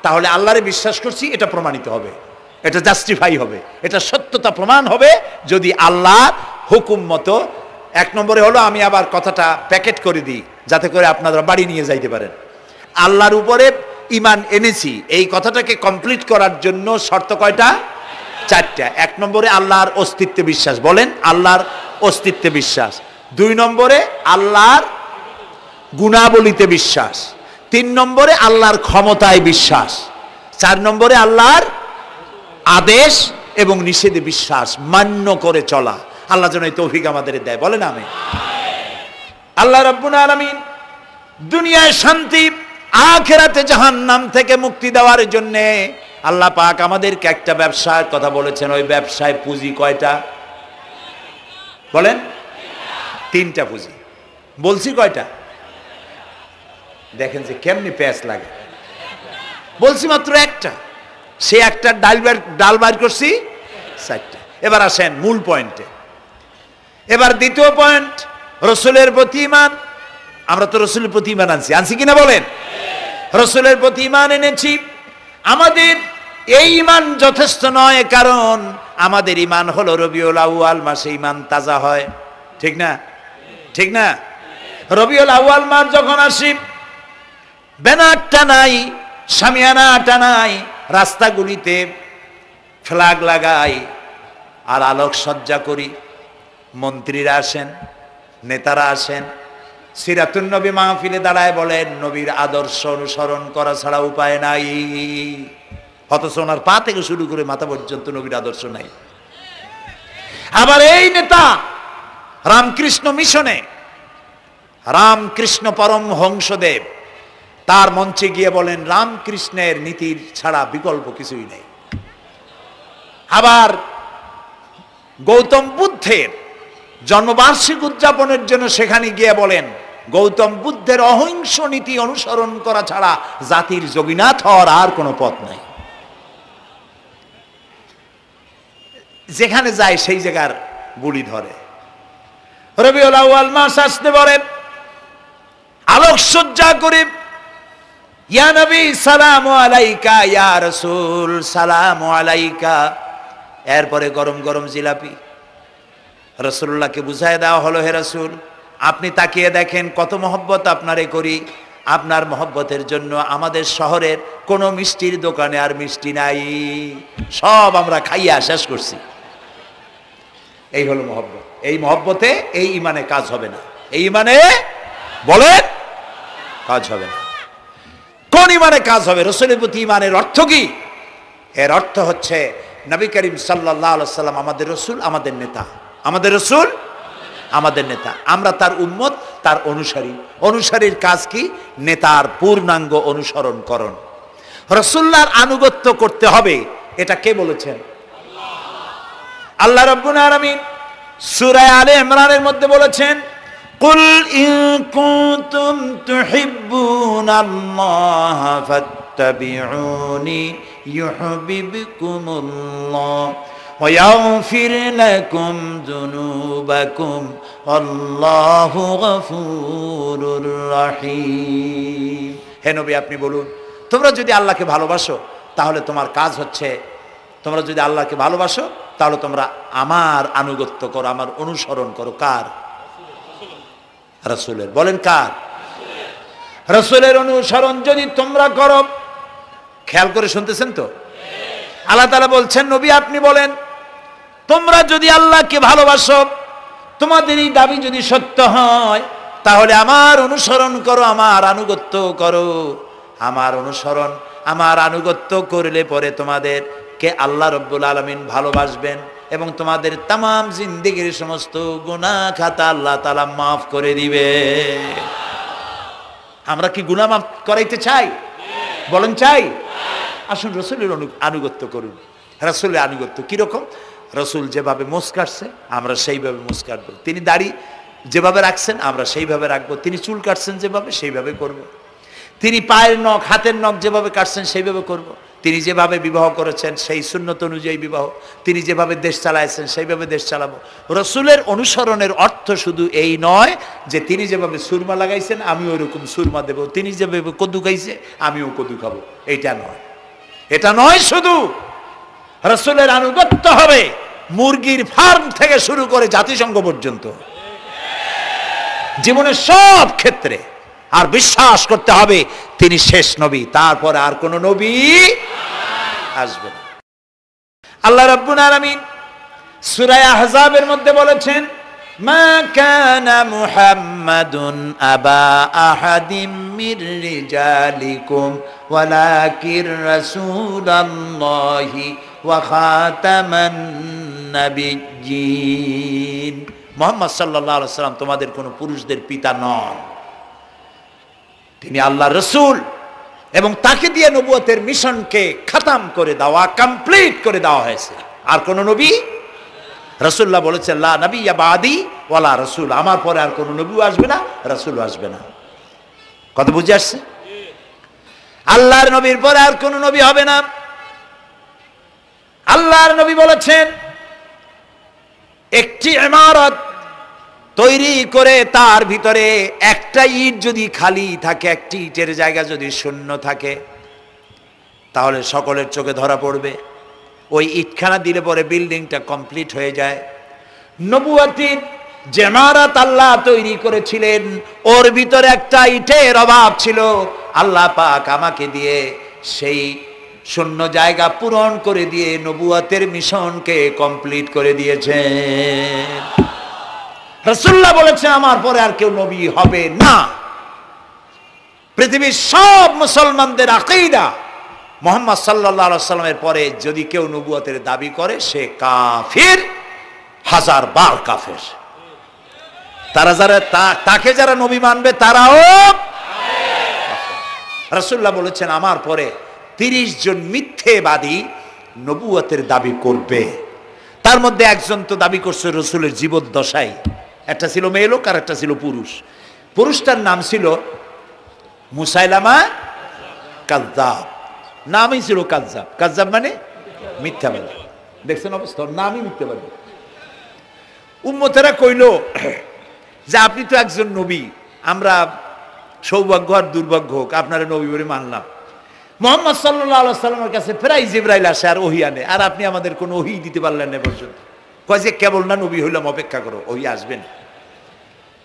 তাহলে আল্লাহরে বিশ্বাস করছি এটা প্রমাণিত হবে, এটা জাস্টিফাই হবে, এটা সত্যতা প্রমাণ হবে যদি আল্লাহর হুকুম মতো। 1 নম্বরে হলো, আমি আবার কথাটা প্যাকেট করে দিই যাতে করে আপনারা বাড়ি নিয়ে যাইতে পারেন। আল্লাহর উপরে ঈমান এনেছি, এই কথাটাকে কমপ্লিট করার জন্য শর্ত কয়টা? 4টা। 1 নম্বরে আল্লাহর অস্তিত্বে বিশ্বাস, বলেন আল্লাহর অস্তিত্বে বিশ্বাস। 2 নম্বরে আল্লাহর গুণাবলীতে বিশ্বাস। 3 নম্বরে আল্লাহর ক্ষমতায় বিশ্বাস। 4 নম্বরে আল্লাহর আদেশ এবং নিষেধে বিশ্বাস মান্য করে চলা। আল্লাহ যেন এই তৌফিক আমাদের দেয়, বলেন আমিন। আল্লাহ রাব্বুল আলামিন দুনিয়ায় শান্তি, আখিরাতে জাহান্নাম থেকে মুক্তি দেওয়ার জন্য আল্লাহ পাক আমাদেরকে একটা ব্যবসার কথা বলেছেন। ওই ব্যবসায় পুঁজি কয়টা বলেন? 3টা পুঁজি। বলছি কয়টা? দেখেন যে কেমনি প্যাঁচ লাগে। বলছি মাত্র একটা, সে একটা ডাল বার করছি 4টা। এবার আসেন মূল পয়েন্টে। এবার দ্বিতীয় পয়েন্ট, রসুলের প্রতি ঈমান। আমরা তো রসুলের প্রতি ঈমান আনছি কিনা বলেন? রসুলের প্রতি ঈমান এনেছি। আমাদের এই ঈমান যথেষ্ট নয়, কারণ আমাদের ঈমান হলো রবিউল আউয়াল মাসে ঈমান তাজা হয়, ঠিক না? ঠিক না? রবিউল আউয়াল মাস যখন আসি, ব্যানারটা নাই, শামিয়ানাটা নাই, রাস্তাগুলিতে ফ্ল্যাগ লাগাই আর আলোকসজ্জা করি। মন্ত্রীরা আসেন, নেতারা আসেন, সিরাতুন নবী মাহফিলে দাঁড়ায় বলেন নবীর আদর্শ অনুসরণ করা ছাড়া উপায় নাই। অথচ ওনার পা থেকে শুরু করে মাথা পর্যন্ত নবীর আদর্শ নাই। আবার এই নেতা রামকৃষ্ণ মিশনে, রামকৃষ্ণ পরমহংসদেব তার মঞ্চে গিয়ে বলেন রামকৃষ্ণের নীতির ছাড়া বিকল্প কিছুই নেই। আবার গৌতম বুদ্ধের জন্মবার্ষিকী উদযাপনের জন্য সেখানে গিয়ে বলেন গৌতম বুদ্ধের অহিংস নীতি অনুসরণ করা ছাড়া জাতির যোগীনাথ হওয়ার আর কোনো পথ নাই। যেখানে যায় সেই জায়গার বুলি ধরে। রবিউল আউয়াল মাস আসতে বলে আলোকসজ্জা করে, ইয়া নবী সালামু আলাইকা, ইয়া রাসূল সালামু আলাইকা। এরপরে গরম গরম জিলাপি রাসূলুল্লাহকে বুঝায় দেওয়া হলো, হে রাসূল আপনি তাকিয়ে দেখেন কত মহব্বত আপনারে করি। আপনার মহব্বতের জন্য আমাদের শহরের কোনো মিষ্টির দোকানে আর মিষ্টি নাই, সব আমরা খাইয়া শেষ করছি। এই হলো মহব্বত। এই মহব্বতে এই ঈমানে কাজ হবে না। এই ঈমানে বলেন কাজ হবে না। কোন ঈমানে কাজ হবে? রাসূলের প্রতি ঈমানের অর্থ কি? এর অর্থ হচ্ছে নবী করিম সাল্লাল্লাহু আলাইহি ওয়াসাল্লাম আমাদের রাসূল, আমাদের নেতা। আমাদের রাসূল আমাদের নেতা, আমরা তার উম্মত, তার অনুসারী। অনুসারীর কাজ কি? নেতার পূর্ণাঙ্গ অনুসরণ করণ। রাসূলুল্লাহর আনুগত্য করতে হবে, এটা কে বলেছেন? আল্লাহ রাব্বুল আলামিন সূরা আলে ইমরানের মধ্যে বলেছেন কুল ইন কুনতুম তুহিব্বুনাল্লাহা ফাত্তাবিউনি ইউহিব্বুকুমুল্লাহ ওয়া ইয়াগফির লাকুম যুনুবাকুম আল্লাহু গফুরুর রহিম। হে নবী আপনি বলুন, তোমরা যদি আল্লাহকে ভালোবাসো তাহলে তোমার কাজ হচ্ছে, তোমরা যদি আল্লাহকে ভালোবাসো তাহলে তোমরা আমার আনুগত্য করো, আমার অনুসরণ করো। কার? রাসূলের। বলেন কার? রাসূলের অনুসরণ যদি তোমরা করো, খেয়াল করে শুনতেছেন তো? আল্লাহ তাআলা বলছেন নবী আপনি বলেন তোমরা যদি আল্লাহকে ভালোবাসো, তোমাদের এই দাবি যদি সত্য হয়, তাহলে আমার অনুসরণ করো, আমার আনুগত্য করো। আমার অনুসরণ, আমার আনুগত্য করলে পরে তোমাদেরকে আল্লাহ রাব্বুল আলামিন ভালোবাসবেন এবং তোমাদের তামাম জিন্দেগির সমস্ত গুনাহ খাতা আল্লাহ তাআলা মাফ করে দিবে। আমরা কি গুনাহ মাফ করাইতে চাই? বলেন চাই? আসুন রাসূলের আনুগত্য করুন। রাসূলের আনুগত্য কিরকম? রাসূল যেভাবে মোস কাটছে আমরা সেইভাবে মোস কাটবো। তিনি দাড়ি যেভাবে রাখছেন আমরা সেইভাবে রাখবো। তিনি চুল কাটছেন যেভাবে সেইভাবে করব। তিনি পায়ের নখ, হাতের নখ যেভাবে কাটছেন সেইভাবে করব। তিনি যেভাবে বিবাহ করেছেন সেই সুন্নত অনুযায়ী বিবাহ, তিনি যেভাবে দেশ চালাইছেন সেইভাবে দেশ চালাবো। রাসূলের অনুসরণের অর্থ শুধু এই নয় যে তিনি যেভাবে সুরমা লাগাইছেন আমি ওইরকম সুরমা দেব, তিনি যেভাবে কদু খাইছে আমিও কদু খাবো, এইটা নয়। এটা নয়, শুধু রাসূলের আনুগত্য হবে মুরগির ফার্ম থেকে শুরু করে জাতিসংঘ পর্যন্ত, জীবনের সব ক্ষেত্রে। আর বিশ্বাস করতে হবে তিনি শেষ নবী, তারপরে আর কোন নবী আসবে না। আল্লাহ রাব্বুল আলামিন সূরা আহজাবের মধ্যে বলেছেন মা কানা মুহাম্মাদুন আবা আহাদিম মির রিজালিকুম ওয়ালাকির রাসূলুল্লাহি ওয়া খাতামান নাবিয়্যিন। মুহাম্মদ সাল্লাল্লাহু আলাইহি ওয়াসাল্লাম তোমাদের কোনো পুরুষদের পিতা নন, তিনি আল্লাহর রাসূল এবং তাকে দিয়ে নবুয়তের মিশনকে খতম করে দেওয়া, কমপ্লিট করে দেওয়া হয়েছে। আর কোন নবী, রাসূলুল্লাহ বলেছেন লা নাবিয়্যা বাদি ওয়ালা রাসূল, আমার পরে আর কোন নবী আসবে না, রাসূল আসবে না। কথা বুঝে আসছে? আল্লাহর নবীর পরে আর কোন নবী হবে না। আল্লাহর নবী বলেছেন একটি ইমারত তৈরি করে তার ভিতরে একটা ইট যদি খালি থাকে, একটি ইটের জায়গা যদি শূন্য থাকে, তাহলে সকলের চোখে ধরা পড়বে। ওই ইটখানা দিলে পরে বিল্ডিংটা কমপ্লিট হয়ে যায়। নবুয়তির যে ইমারত আল্লাহ তৈরি করেছিলেন, ওর ভিতরে একটা ইটের অভাব ছিল। আল্লাহ পাক আমাকে দিয়ে সেই শূন্য জায়গা পূরণ করে দিয়ে নবুয়তের মিশনকে কমপ্লিট করে দিয়েছেন। রাসূলুল্লাহ বলেছে আমার পরে আর কেউ নবী হবে না। পৃথিবীর সব মুসলমানদের আকীদা মুহাম্মদ সাল্লাল্লাহু আলাইহি ওয়াসাল্লামের পরে যদি কেউ নবুয়তের দাবি করে সে কাফির, হাজার বার কাফের। তারা যারা তাকে যারা নবী মানবে তারাও রাসূলুল্লাহ বলেছেন আমার পরে 30 জন মিথ্যেবাদী নবুয়তের দাবি করবে। তার মধ্যে একজন তো দাবি করছে রাসূলের জীবদ্দশায়, একটা ছিল মেয়ে লোক আর একটা ছিল পুরুষ। পুরুষটার নাম ছিল মুসাইলামা কাযযাব, নামই ছিল কাযযাব। কাযযাব মানে মিথ্যাবাদী। দেখছেন অবস্থা, নামই মিথ্যাবাদী। উম্মতেরা কইল যে আপনি তো একজন নবী, আমরা সৌভাগ্য আর দুর্ভাগ্য হোক আপনারা নবী বলে মানলাম। মুহাম্মদ সাল্লাল্লাহু আলাইহি ওয়াসাল্লামের কাছে প্রায় জিবরাইল আসে আর ওহী আনে, আর আপনি আমাদের কোনো ওহী দিতে পারলেন না পর্যন্ত। কয় যে কেবল না নবী হইলাম, অপেক্ষা করো, ওহী আসবেন।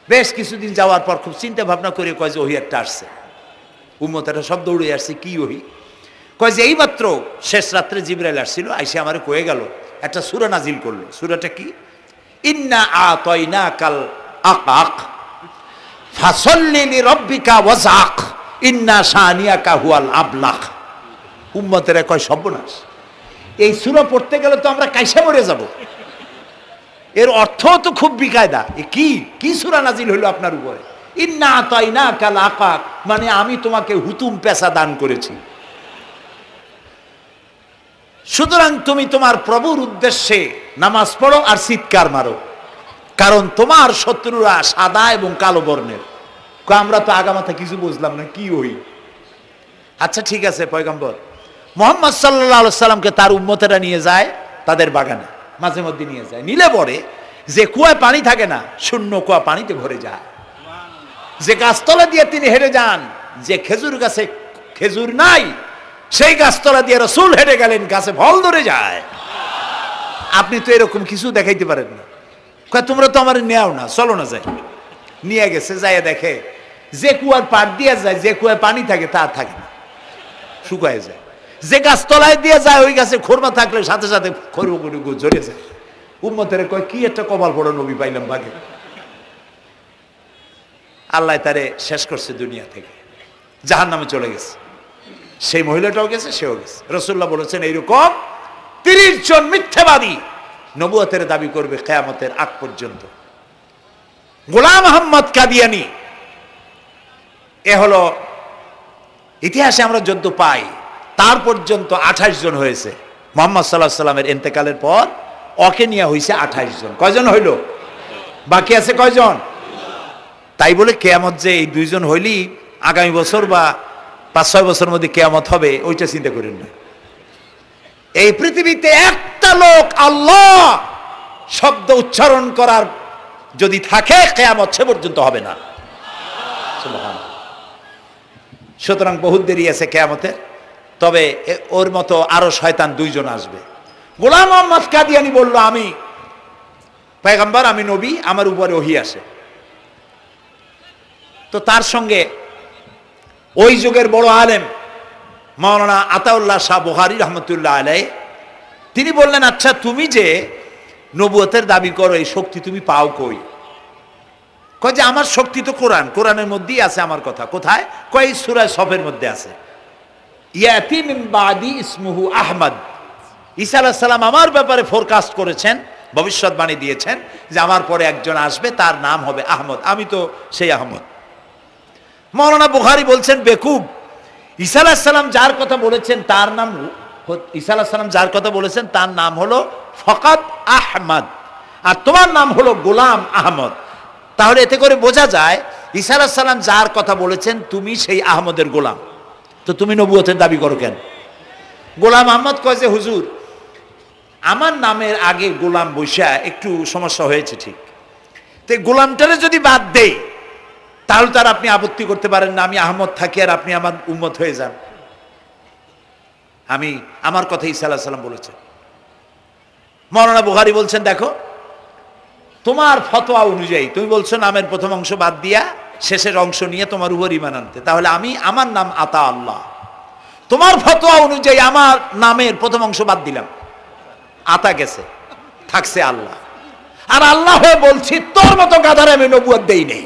বেশ কিছুদিন যাওয়ার পর খুব চিন্তা ভাবনা করে কয় যে ওহী একটা আসছে। উম্মতেরা সব দৌড়ে আসছে, কি ওহী? কয় যে এইমাত্র শেষ রাত্রে জিবরাইল আসছিল, আইসে আমারে কয়ে গেল একটা সূরা নাজিল করলো। সূরাটা কি? ইন্না আতাইনাকাল আকাক ফাসাল্লি লিরাব্বিকা ওয়াজআক ইন্না শানিয়াকা হুয়াল আবলাক। উম্মতেরা কয় সর্বনাশ, এই সূরা পড়তে গেলে তো আমরা কাইসা মরে যাব। এর অর্থ তো খুব বিকায়দা। কি কি সূরা নাজিল হইল আপনার উপরে? ইন্না আতাইনাকাল আকাক মানে আমি তোমাকে হুতুম পেশা দান করেছি, সুতরাং তুমি তোমার প্রভুর উদ্দেশ্যে নামাজ পড়ো আর চিৎকার মারো, কারণ তোমার শত্রুরা সাদা এবং কালো বর্ণের। আমরা তো আগামাথা কিছু বুঝলাম না, কি ওই? আচ্ছা ঠিক আছে, পয়গম্বর মুহাম্মদ সাল্লাল্লাহু আলাইহি সাল্লামকে তার উম্মতেরা নিয়ে যায় তাদের বাগানে, মাঝে মধ্যে নিয়ে যায়। নিলে পরে যে কুয়ায় পানি থাকে না, শূন্য কুয়া পানিতে ভরে যায়। যে গাছতলা দিয়ে তিনি হেঁটে যান, যে খেজুর গাছে খেজুর নাই, সেই গাছতলা দিয়ে রাসূল হেঁটে গেলেন, গাছে ফল ধরে যায়। আপনি তো এরকম কিছু দেখাইতে পারেন না। তোমরা তো আমার নেও না, চলো না যাই। নিয়ে গেছে, যাইয়া দেখে যে কুয়ার পাড় দিয়ে যায়, যে কুয়ায় পানি থাকে তা থাকে না, শুকায় যায়। যে গাছতলায় দিয়ে যায় ওই গাছে খোরমা থাকলে সাথে সাথে খড়গুলো ঝরে যায়। উম্মতের কয় কি একটা কপাল পড়া নবী পাইলাম বাগে। আল্লাহ তারে শেষ করছে দুনিয়া থেকে, জাহান্নামে চলে গেছে। সেই মহিলাটাও গেছে, সেও গেছে। রাসূলুল্লাহ বলেছেন এইরকম 30 জন মিথ্যাবাদী নবুয়তের দাবি করবে কিয়ামতের আগ পর্যন্ত। গোলাম আহমদ কাদিয়ানী, এ হলো ইতিহাসে আমরা যদ্য পাই তার পর্যন্ত 28 জন হয়েছে। মুহাম্মদ সাল্লাল্লাহু আলাইহি সাল্লামের ইন্তেকালের পর ওকে নিয়ে হয়েছে 28 জন। কয়জন হইল? বাকি আছে কয়জন? তাই বলে কিয়ামত যে এই 2 জন হইলি আগামী বছর বা 5-6 বছরের মধ্যে কিয়ামত হবে ওইটা চিন্তা করেন না। এই পৃথিবীতে একটা লোক আল্লাহ শব্দ উচ্চারণ করার যদি থাকে, কিয়ামত সে পর্যন্ত হবে না। সুবহানাল্লাহ। সুতরাং বহুত দেরি আছে কিয়ামতে। তবে ওর মতো আরো শয়তান 2 জন আসবে। গোলাম আহমদ কাদিয়ানী বলল আমি পয়গম্বর, আমি নবী, আমার উপরে ওহী আসে। তো তার সঙ্গে ওই যুগের বড় আলেম মাওলানা আতাউল্লাহ শাহ বুখারী রহমতুল্লাহ আলাইহি, তিনি বললেন আচ্ছা তুমি যে নবুয়তের দাবি করো, এই শক্তি তুমি পাও কই? কয় যে আমার শক্তি তো কোরআন, কোরআনের মধ্যেই আছে আমার কথা। কোথায়? কয় সূরা সফের মধ্যে আছে, ইয়াতি মিন বাদি ইসমুহু আহমদ ঈসা আলাইহিস সালাম আমার ব্যাপারে ফোরকাস্ট করেছেন, ভবিষ্যৎবাণী দিয়েছেন যে আমার পরে একজন আসবে, তার নাম হবে আহমদ, আমি তো সেই আহমদ। মাওলানা বুখারী বলছেন বেকুব, ঈসা আলাইহিস সালাম যার কথা বলেছেন তার নাম, ঈসা আলাইহিস সালাম যার কথা বলেছেন তার নাম হলো ফকাত আহমদ, আর তোমার নাম হলো গোলাম আহমদ। তাহলে এতে করে বোঝা যায় ঈসা আলাইহিস সালাম যার কথা বলেছেন তুমি সেই আহমদের গোলাম, তো তুমি নবুয়তের দাবি করো কেন? গোলাম আহমদ কয় যে হুজুর আমার নামের আগে গোলাম বৈশা একটু সমস্যা হয়েছে, ঠিক, তো গোলামটারে যদি বাদ দেই তাহলে তার আপনি আপত্তি করতে পারেন না আমি আহমদ থাকি আর আপনি আমার উম্মত হয়ে যান। আমি আমার কথা ঈসা আলাইহিস সালাম বলেছেন। মাওলানা বুখারী বলছেন দেখো তোমার ফতোয়া অনুযায়ী তুমি বলছো নামের প্রথম অংশ বাদ দিয়া শেষের অংশ নিয়ে তোমার উপর ঈমান আনতে, তাহলে আমি আমার নাম আতা আল্লাহ, তোমার ফতোয়া অনুযায়ী আমার নামের প্রথম অংশ বাদ দিলাম, আতা গেছে, থাকছে আল্লাহ, আর আল্লাহ হয়ে বলছি তোর মতো গাধারে আমি নবুয়ত দেই নেই।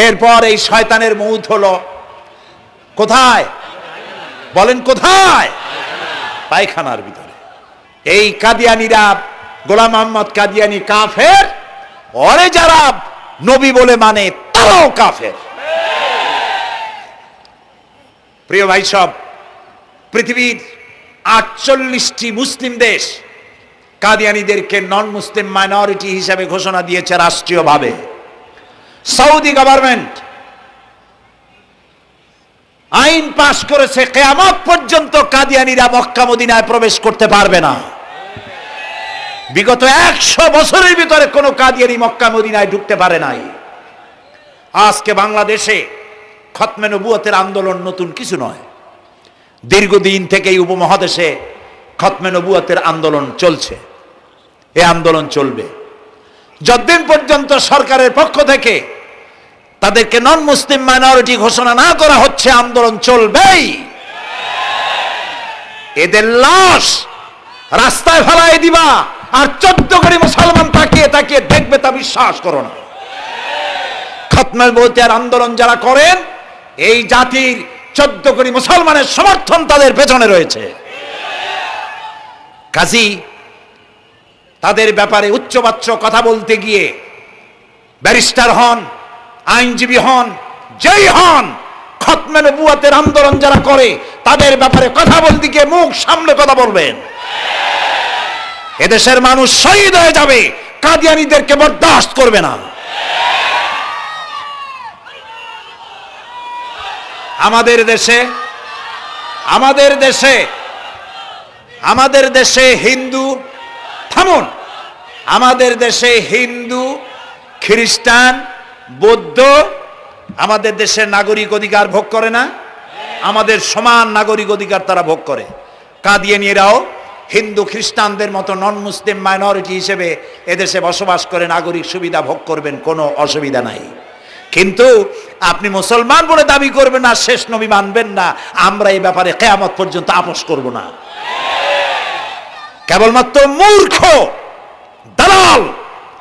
এরপর এই শয়তানের মউত হলো কোথায় বলেন, কোথায়? পায়খানার ভিতরে। এই কাদিয়ানীরা, গোলাম আহমদ কাদিয়ানী কাফের, ওরে যারা নবী বলে মানে তারাও কাফের। প্রিয় ভাই সব, পৃথিবীর 48টি মুসলিম দেশ কাদিয়ানীদেরকে নন মুসলিম মাইনরিটি হিসাবে ঘোষণা দিয়েছে রাষ্ট্রীয়ভাবে। সৌদি গভর্নমেন্ট আইন পাশ করেছে কিয়ামত পর্যন্ত কাদিয়ানীরা মক্কা মদিনায় প্রবেশ করতে পারবে না। বিগত 100 বছরের ভিতরে কোন কাদিয়ানী মক্কা মদিনায় ঢুকতে পারে নাই। আজকে বাংলাদেশে খতমে নবুয়তের আন্দোলন নতুন কিছু নয়, দীর্ঘদিন থেকে এই উপমহাদেশে খতমে নবুয়তের আন্দোলন চলছে, এই আন্দোলন চলবে যতদিন পর্যন্ত সরকারের পক্ষ থেকে তাদেরকে নন মুসলিম মাইনরিটি ঘোষণা না করা হচ্ছে, আন্দোলন চলবেই। এদের লাশ রাস্তায় ফেলায় দিবা আর 14 কোটি মুসলমান তাকিয়ে তাকিয়ে দেখবে, তা বিশ্বাস করো না। খতমে নবুয়তের আন্দোলন যারা করেন এই জাতির 14 কোটি মুসলমানের সমর্থন তাদের পেছনে রয়েছে। কাজী তাদের ব্যাপারে উচ্চবাচ্য কথা বলতে গিয়ে ব্যারিস্টার হন, আইনজীবী হন, যেই হন, খতমে নবুয়তের আন্দোলন যারা করে তাদের ব্যাপারে কথা বলতে গিয়ে মুখ সামনে কথা বলবেন। এদেশের মানুষ শহীদ হয়ে যাবে, কাদিয়ানীদেরকে বরদাস্ত করবে না। আমাদের দেশে হিন্দু, থামুন, আমাদের দেশে হিন্দু, খ্রিস্টান, বৌদ্ধ আমাদের দেশের নাগরিক অধিকার ভোগ করে না? আমাদের সমান নাগরিক অধিকার তারা ভোগ করে। কাদিয়ানীরাও হিন্দু খ্রিস্টানদের মতো নন মুসলিম মাইনরিটি হিসেবে এদেশে বসবাস করে নাগরিক সুবিধা ভোগ করবেন, কোনো অসুবিধা নাই। কিন্তু আপনি মুসলমান বলে দাবি করবেন না, শেষ নবী মানবেন না, আমরা এই ব্যাপারে কিয়ামত পর্যন্ত আপোষ করব না। কেবলমাত্র মূর্খ, দালাল,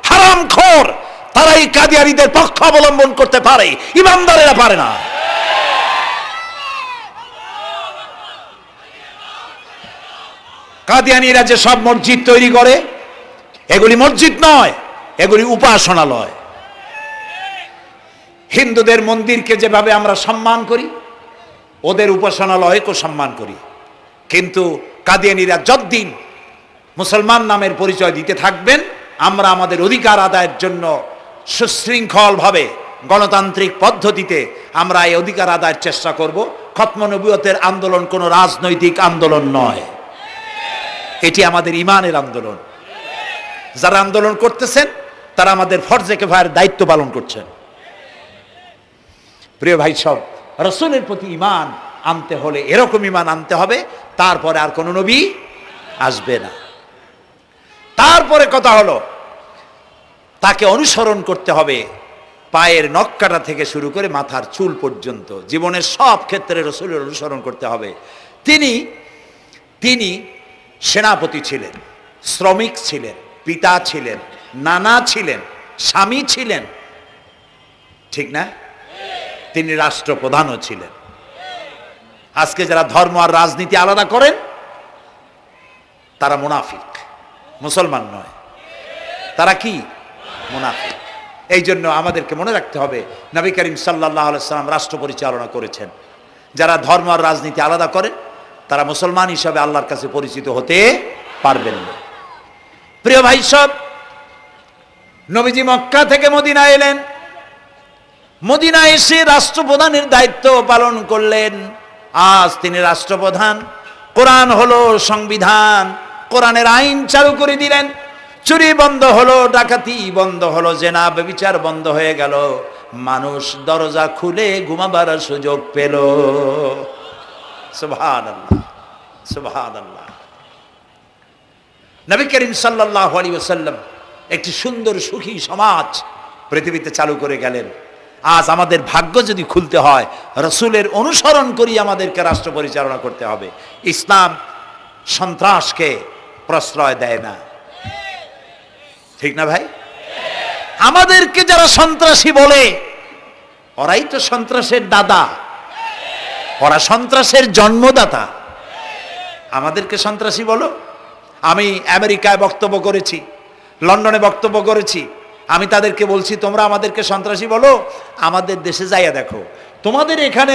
হারামখোর তারাই কাদিয়ানীদের পক্ষ অবলম্বন করতে পারে, ইমানদারেরা পারে না। কাদিয়ানীরা যে সব মসজিদ তৈরি করে, এগুলি মসজিদ নয়, এগুলি উপাসনালয়। হিন্দুদের মন্দিরকে যেভাবে আমরা সম্মান করি, ওদের উপাসনালয়কেও সম্মান করি। কিন্তু কাদিয়ানীরা যতদিন মুসলমান নামের পরিচয় দিতে থাকবেন, আমরা আমাদের অধিকার আদায়ের জন্য সুশৃঙ্খলভাবে গণতান্ত্রিক পদ্ধতিতে আমরা এই অধিকার আদায়ের চেষ্টা করব। খতমে নবুয়তের আন্দোলন কোনো রাজনৈতিক আন্দোলন নয়, এটি আমাদের ইমানের আন্দোলন। যারা আন্দোলন করতেছেন তারা আমাদের ফরজে কিফায়ার দায়িত্ব পালন করছেন। প্রিয় ভাই সব, রাসূলের প্রতি ঈমান আনতে হলে এরকম ঈমান আনতে হবে, তারপরে আর কোনো নবী আসবে না। তারপরে কথা হলো তাকে অনুসরণ করতে হবে পায়ের নখকাটা থেকে শুরু করে মাথার চুল পর্যন্ত, জীবনের সব ক্ষেত্রে রাসূলের অনুসরণ করতে হবে। তিনি সেনাপতি ছিলেন, শ্রমিক ছিলেন, পিতা ছিলেন, নানা ছিলেন, স্বামী ছিলেন, ঠিক না? তিনি রাষ্ট্রপ্রধানও ছিলেন। আজকে যারা ধর্ম আর রাজনীতি আলাদা করেন তারা মুনাফিক, মুসলমান নয়, তারা কি মুনাফিক। এই জন্য আমাদেরকে মনে রাখতে হবে নবী করিম সাল্লাল্লাহু আলাইহি সাল্লাম রাষ্ট্র পরিচালনা করেছেন। যারা ধর্ম আর রাজনীতি আলাদা করে তারা মুসলমান হিসাবে আল্লাহর কাছে পরিচিত হতে পারবেন না। প্রিয় ভাই সব, নবীজি মক্কা থেকে মদিনা এলেন, মদিনা এসে রাষ্ট্রপ্রধানের দায়িত্ব পালন করলেন। আজ তিনি রাষ্ট্রপ্রধান, কোরআন হলো সংবিধান, কোরআনের আইন চালু করে দিলেন। চুরি বন্ধ হলো, ডাকাতি বন্ধ হলো, জেনা ব্যভিচার বন্ধ হয়ে গেল, মানুষ দরজা খুলে ঘুমাবার সুযোগ পেল। সুবহানাল্লাহ, সুবহানাল্লাহ। নবী করিম সাল্লাল্লাহু আলাইহি ওয়াসাল্লাম একটি সুন্দর সুখী সমাজ পৃথিবীতে চালু করে গেলেন। আজ আমাদের ভাগ্য যদি খুলতে হয়, রাসূলের অনুসরণ করি আমাদেরকে রাষ্ট্র পরিচালনা করতে হবে। ইসলাম সন্ত্রাসকে প্রশ্রয় দেয় না, ঠিক না ভাই? আমাদেরকে যারা সন্ত্রাসী বলে ওরাই তো সন্ত্রাসের দাদা, ওরা সন্ত্রাসের জন্মদাতা। আমাদেরকে সন্ত্রাসী বলো? আমি আমেরিকায় বক্তব্য করেছি, লন্ডনে বক্তব্য করেছি, আমি তাদেরকে বলছি তোমরা আমাদেরকে সন্ত্রাসী বলো, আমাদের দেশে যাইয়া দেখো, তোমাদের এখানে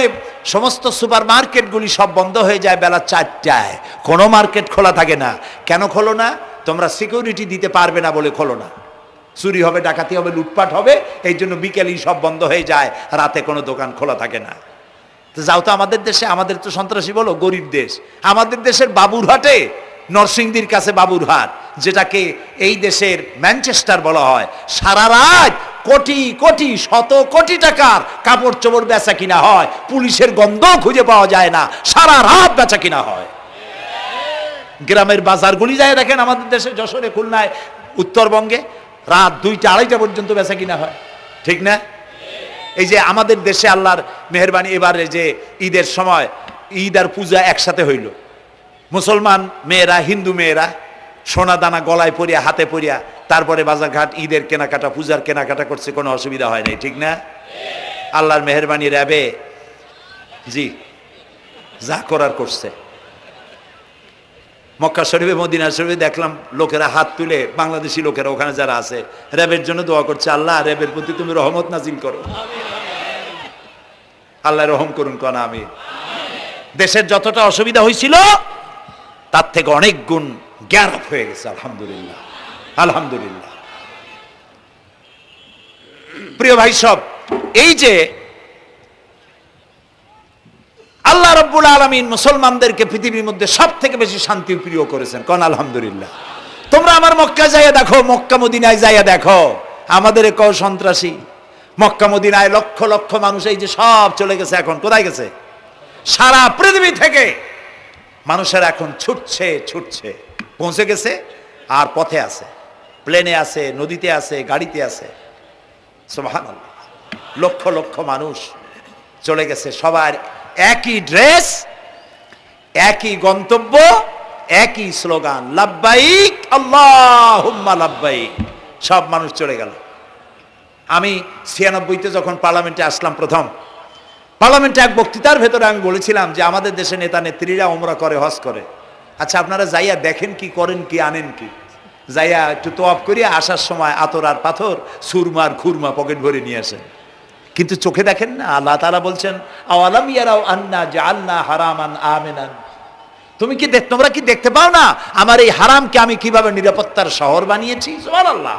সমস্ত সুপার মার্কেটগুলি সব বন্ধ হয়ে যায় বেলা 4টায়, কোনো মার্কেট খোলা থাকে না। কেন খোলো না? তোমরা সিকিউরিটি দিতে পারবে না বলে খোলো না। চুরি হবে, ডাকাতি হবে, লুটপাট হবে, এই জন্য বিকেলেই সব বন্ধ হয়ে যায়, রাতে কোনো দোকান খোলা থাকে না। তো যাও তো আমাদের দেশে, আমাদের তো সন্ত্রাসী বলো, গরিব দেশ। আমাদের দেশের বাবুরহাটে, নরসিংদীর কাছে বাবুরহাট, যেটাকে এই দেশের ম্যানচেস্টার বলা হয়, সারা রাত কোটি কোটি শত কোটি টাকার কাপড় চোপড় বেচা কিনা হয়, পুলিশের গন্ধ খুঁজে পাওয়া যায় না, সারা রাত বেচা কিনা হয়। গ্রামের বাজারগুলি যায় দেখেন আমাদের দেশে, যশোরে, খুলনায়, উত্তরবঙ্গে রাত 2টা 2:30 পর্যন্ত বেচা কিনা হয়, ঠিক না? এই যে আমাদের দেশে আল্লাহর মেহেরবানি, এবারে যে ঈদের সময় ঈদ আর পূজা একসাথে হইল, মুসলমান মেয়েরা, হিন্দু মেয়েরা সোনা দানা গলায় পরিয়া, হাতে পরিয়া, তারপরে বাজারঘাট ঈদের কেনাকাটা, পূজার কেনাকাটা করছে, কোনো অসুবিধা হয় নাই, ঠিক না? আল্লাহর মেহেরবানি, র্যাবে জি যা করার করছে। মক্কা শরীফে, মদিনা শরীফে দেখলাম লোকেরা হাত তুলে, বাংলাদেশি লোকেরা ওখানে যারা আছে, র্যাবের জন্য দোয়া করছে, আল্লাহ র্যাবের প্রতি তুমি রহমত নাজিল করো, আল্লাহ রহম করুন, কোন আমি। দেশের যতটা অসুবিধা হয়েছিল তার থেকে অনেক গুণ জ্ঞান হয়ে গেছে, আলহামদুলিল্লাহ, আলহামদুলিল্লাহ। প্রিয় ভাই সব, এই যে আল্লাহ রাব্বুল আলামিন মুসলমানদেরকে পৃথিবীর মধ্যে সব থেকে বেশি শান্তি প্রিয় করেছেন, কোন আলহামদুলিল্লাহ। তোমরা আমার মক্কা যাইয়া দেখো, মক্কা মদিনায় যাইয়া দেখো, আমাদের কেউ সন্ত্রাসী? মক্কা মদিনায় লক্ষ লক্ষ মানুষ এই যে সব চলে গেছে, এখন কোথায় গেছে? সারা পৃথিবী থেকে মানুষের এখন ছুটছে ছুটছে, পৌঁছে গেছে, আর পথে আছে, প্লেনে আছে, নদীতে আছে, গাড়িতে আছে। সুবহানাল্লাহ, লক্ষ লক্ষ মানুষ চলে গেছে, সবার একই ড্রেস, একই গন্তব্য, একই স্লোগান, লাব্বাইক আল্লাহুম্মা লাব্বাইক। সব মানুষ চলে গেল। আমি 96-তে যখন পার্লামেন্টে আসলাম, প্রথম পার্লামেন্টে এক বক্তৃতার ভেতরে আমি বলেছিলাম যে আমাদের দেশে নেতা নেত্রীরা ওমরা করে, হজ করে। আচ্ছা, আপনারা যাইয়া দেখেন কি, করেন কি, আনেন কি? যাইয়া একটু তোয়াব করিয়া আসার সময় আতর আর পাথর, সুরমার খুরমা পকেট ভরে নিয়ে আসেন, কিন্তু চোখে দেখেন না। আল্লাহ তাআলা বলছেন, আওয়ালাম ইয়ারাউ আন্না জাআলনা হারামান আমিনান, তোমরা কি দেখতে পাও না আমার এই হারামকে আমি কিভাবে নিরাপত্তার শহর বানিয়েছি? সুবহানাল্লাহ।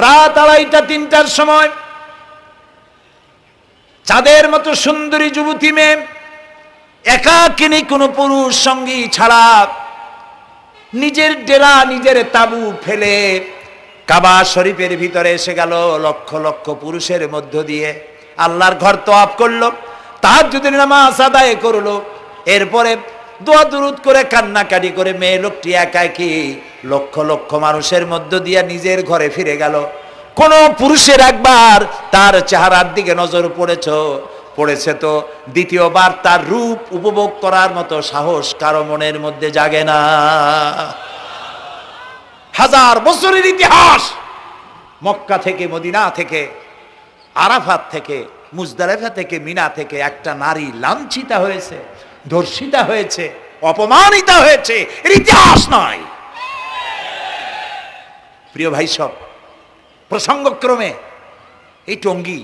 রাত 2:30-3টার সময় চাঁদের মতো সুন্দরী যুবতী মেয়ে একাকিনী, কোনো পুরুষ সঙ্গী ছাড়া, নিজের ডেরা, নিজের তাবু ফেলে কাবা শরীফের ভিতরে এসে গেল। লক্ষ লক্ষ পুরুষের মধ্য দিয়ে আল্লাহর ঘর তওয়াফ করলো, তাহাজ্জুদের নামাজ আদায় করলো, এরপরে দোয়া দুরুদ করে কান্নাকাটি করে মেয়ে লোকটি একাকী লক্ষ লক্ষ মানুষের মধ্য দিয়ে নিজের ঘরে ফিরে গেল। কোন পুরুষের একবার তার চেহারার দিকে নজর পড়েছে তো দ্বিতীয়বার তার রূপ উপভোগ করার মতো সাহস কারো মনের মধ্যে জাগে না। হাজার বছরের ইতিহাস, মক্কা থেকে, মদিনা থেকে, আরাফাত থেকে মুজদালিফা থেকে মিনা থেকে একটা নারী লাঞ্ছিতা হয়েছে, ধর্ষিতা হয়েছে, অপমানিতা হয়েছে, এর ইতিহাস নয়। প্রিয় ভাই সব, প্রসঙ্গক্রমে এই টঙ্গী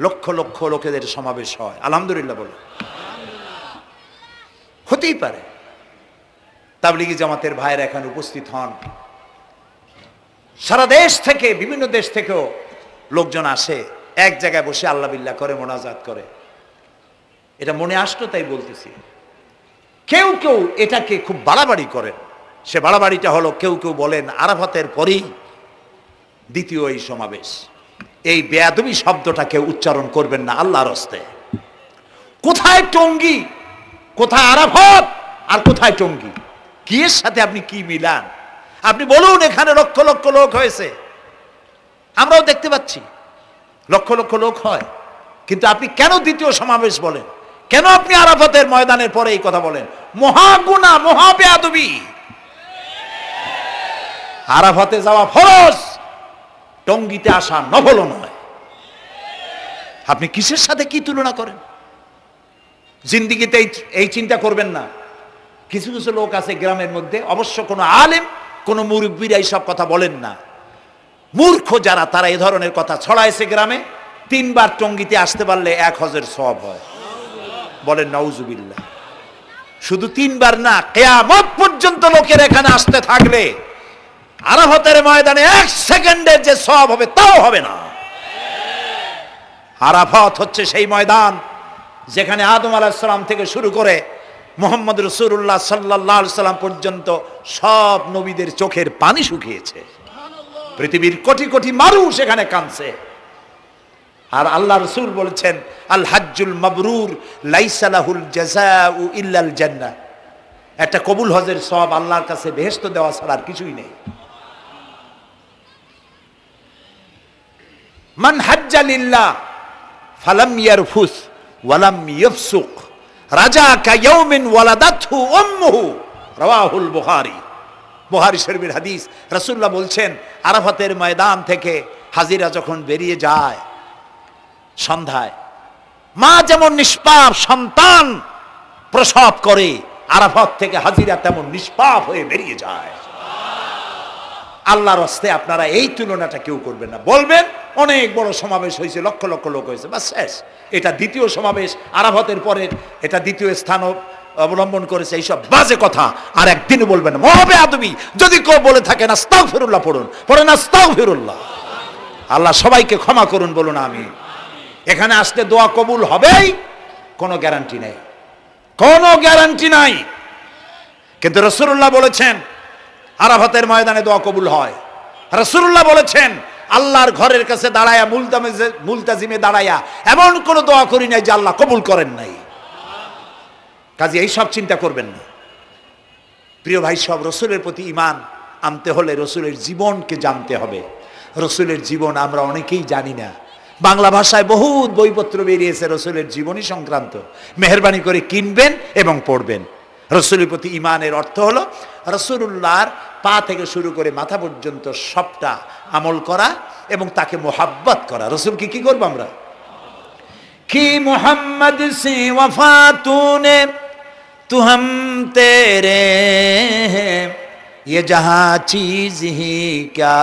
লক্ষ লক্ষ লোকেদের সমাবেশ হয়, আলহামদুলিল্লাহ বলে। হতেই পারে তাবলিগি জামাতের ভাইয়েরা এখানে উপস্থিত হন, সারা দেশ থেকে, বিভিন্ন দেশ থেকেও লোকজন আসে, এক জায়গায় বসে আল্লাহ বিল্লাহ করে, মোনাজাত করে। এটা মনে আসতো তাই বলতেছি। কেউ কেউ এটাকে খুব বাড়াবাড়ি করেন। সে বাড়াবাড়িটা হলো, কেউ কেউ বলেন আরাফাতের পরেই দ্বিতীয় এই সমাবেশ। এই বেয়াদবি শব্দটাকে উচ্চারণ করবেন না আল্লাহর হস্তে। কোথায় টঙ্গী, কোথায় আরাফাত, আর কোথায় টঙ্গী? কি এর সাথে আপনি কি মিলান? আপনি বলুন এখানে লক্ষ লক্ষ লোক হয়েছে, আমরাও দেখতে পাচ্ছি লক্ষ লক্ষ লোক হয়, কিন্তু আপনি কেন দ্বিতীয় সমাবেশ বলেন? কেন আপনি আরাফাতের ময়দানের পরে এই কথা বলেন? মহাগুনাহ, মহা বেয়াদবি। আরাফাতে যাওয়া ফরজ, টঙ্গীতে আসা নফল নয়। আপনি কিসের সাথে কি তুলনা করেন? জিন্দিগিতে এই চিন্তা করবেন না। কিছু কিছু লোক আছে গ্রামের মধ্যে, অবশ্য কোনো আলেম, কোনো মুরব্বীরা এইসব কথা বলেন না। মূর্খ যারা, তারা এই ধরনের কথা ছড়াইছে গ্রামে। 3 বার টঙ্গীতে আসতে পারলে 1 হজের সওয়াব হয়। বলেন নাউজুবিল্লাহ। শুধু 3 বার না, কিয়ামত পর্যন্ত লোকের এখানে আসতে থাকলে আরাফাতের ময়দানে 1 সেকেন্ডের যে সওয়াব হবে তাও হবে না। আরাফাত হচ্ছে সেই ময়দান যেখানে আদম আলাইহিস সালাম থেকে শুরু করে মুহাম্মদ রাসূলুল্লাহ সাল্লাল্লাহু আলাইহি সাল্লাম পর্যন্ত সব নবীদের চোখের পানি শুকিয়েছে। পৃথিবীর কোটি কোটি মানুষ এখানে কাঁদছে। আর আল্লাহ রাসূল বলেছেন, আল হাজ্জুল মাবরুর লাইসা লাহুল জাযাউ ইল্লাল জান্নাহ। একটা কবুল হজের সওয়াব আল্লাহর কাছে বেহেশত দেওয়া ছাড়া আর কিছুই নেই। মান হাজ্জা লিল্লাহ ফালাম ইয়ারফুস ওয়ালাম ইয়াফসুক রাজাকা ইয়াউমিন ওয়ালাদাতহু উম্মুহু, রাওয়াহুল বুখারী। বুখারী শরীফের হাদিস। রাসূলুল্লাহ বলছেন, আরাফাতের ময়দান থেকে হাজিরা যখন বেরিয়ে যায় সন্ধ্যায়, মা যেমন নিষ্পাপ সন্তান প্রসব করে, আরাফাত থেকে হাজিরা তেমন নিষ্পাপ হয়ে বেরিয়ে যায়। আল্লাহর হস্তে আপনারা এই তুলনাটা কেউ করবেন না। বলবেন অনেক বড় সমাবেশ হয়েছে, লক্ষ লক্ষ লোক হয়েছে, বাস শেষ। এটা দ্বিতীয় সমাবেশ, আরাফাতের পরে এটা দ্বিতীয় স্থান অবলম্বন করেছে, এইসব বাজে কথা আর একদিন বলবেন না। মহা বেয়াদবি। যদি কেউ বলে থাকেন আস্তাগফিরুল্লাহ পড়েন আস্তাগফিরুল্লাহ। আল্লাহ সবাইকে ক্ষমা করুন, বলুন আমিন। এখানে আসলে দোয়া কবুল হবেই, কোনো গ্যারান্টি নেই, কোনো গ্যারান্টি নাই। কিন্তু রাসূলুল্লাহ বলেছেন আরাফাতের ময়দানে দোয়া কবুল হয়। রাসূলুল্লাহ বলেছেন আল্লাহর ঘরের কাছে দাঁড়ায়া, মুলতাজিমে দাঁড়ায়া এমন কোন দোয়া করি নাই যে আল্লাহ কবুল করেন নাই। কাজে এই সব চিন্তা করবেন না। প্রিয় ভাই সব, রসুলের প্রতি ঈমান আনতে হলে রসুলের জীবনকে জানতে হবে। রসুলের জীবন আমরা অনেকেই জানি না। বাংলা ভাষায় বহুত বইপত্র বেরিয়েছে রসুলের জীবনী সংক্রান্ত। মেহেরবানি করে কিনবেন এবং পড়বেন। রসুলের প্রতি ঈমানের অর্থ হলো রসুলুল্লাহর পা থেকে শুরু করে মাথা পর্যন্ত সবটা আমল করা এবং তাকে মোহাব্বত করা। রসুলকে কি করবো আমরা? কি মোহাম্মদ সে ওয়াফা তুনে তু হাম তেরে ये जहाँ चीज ही क्या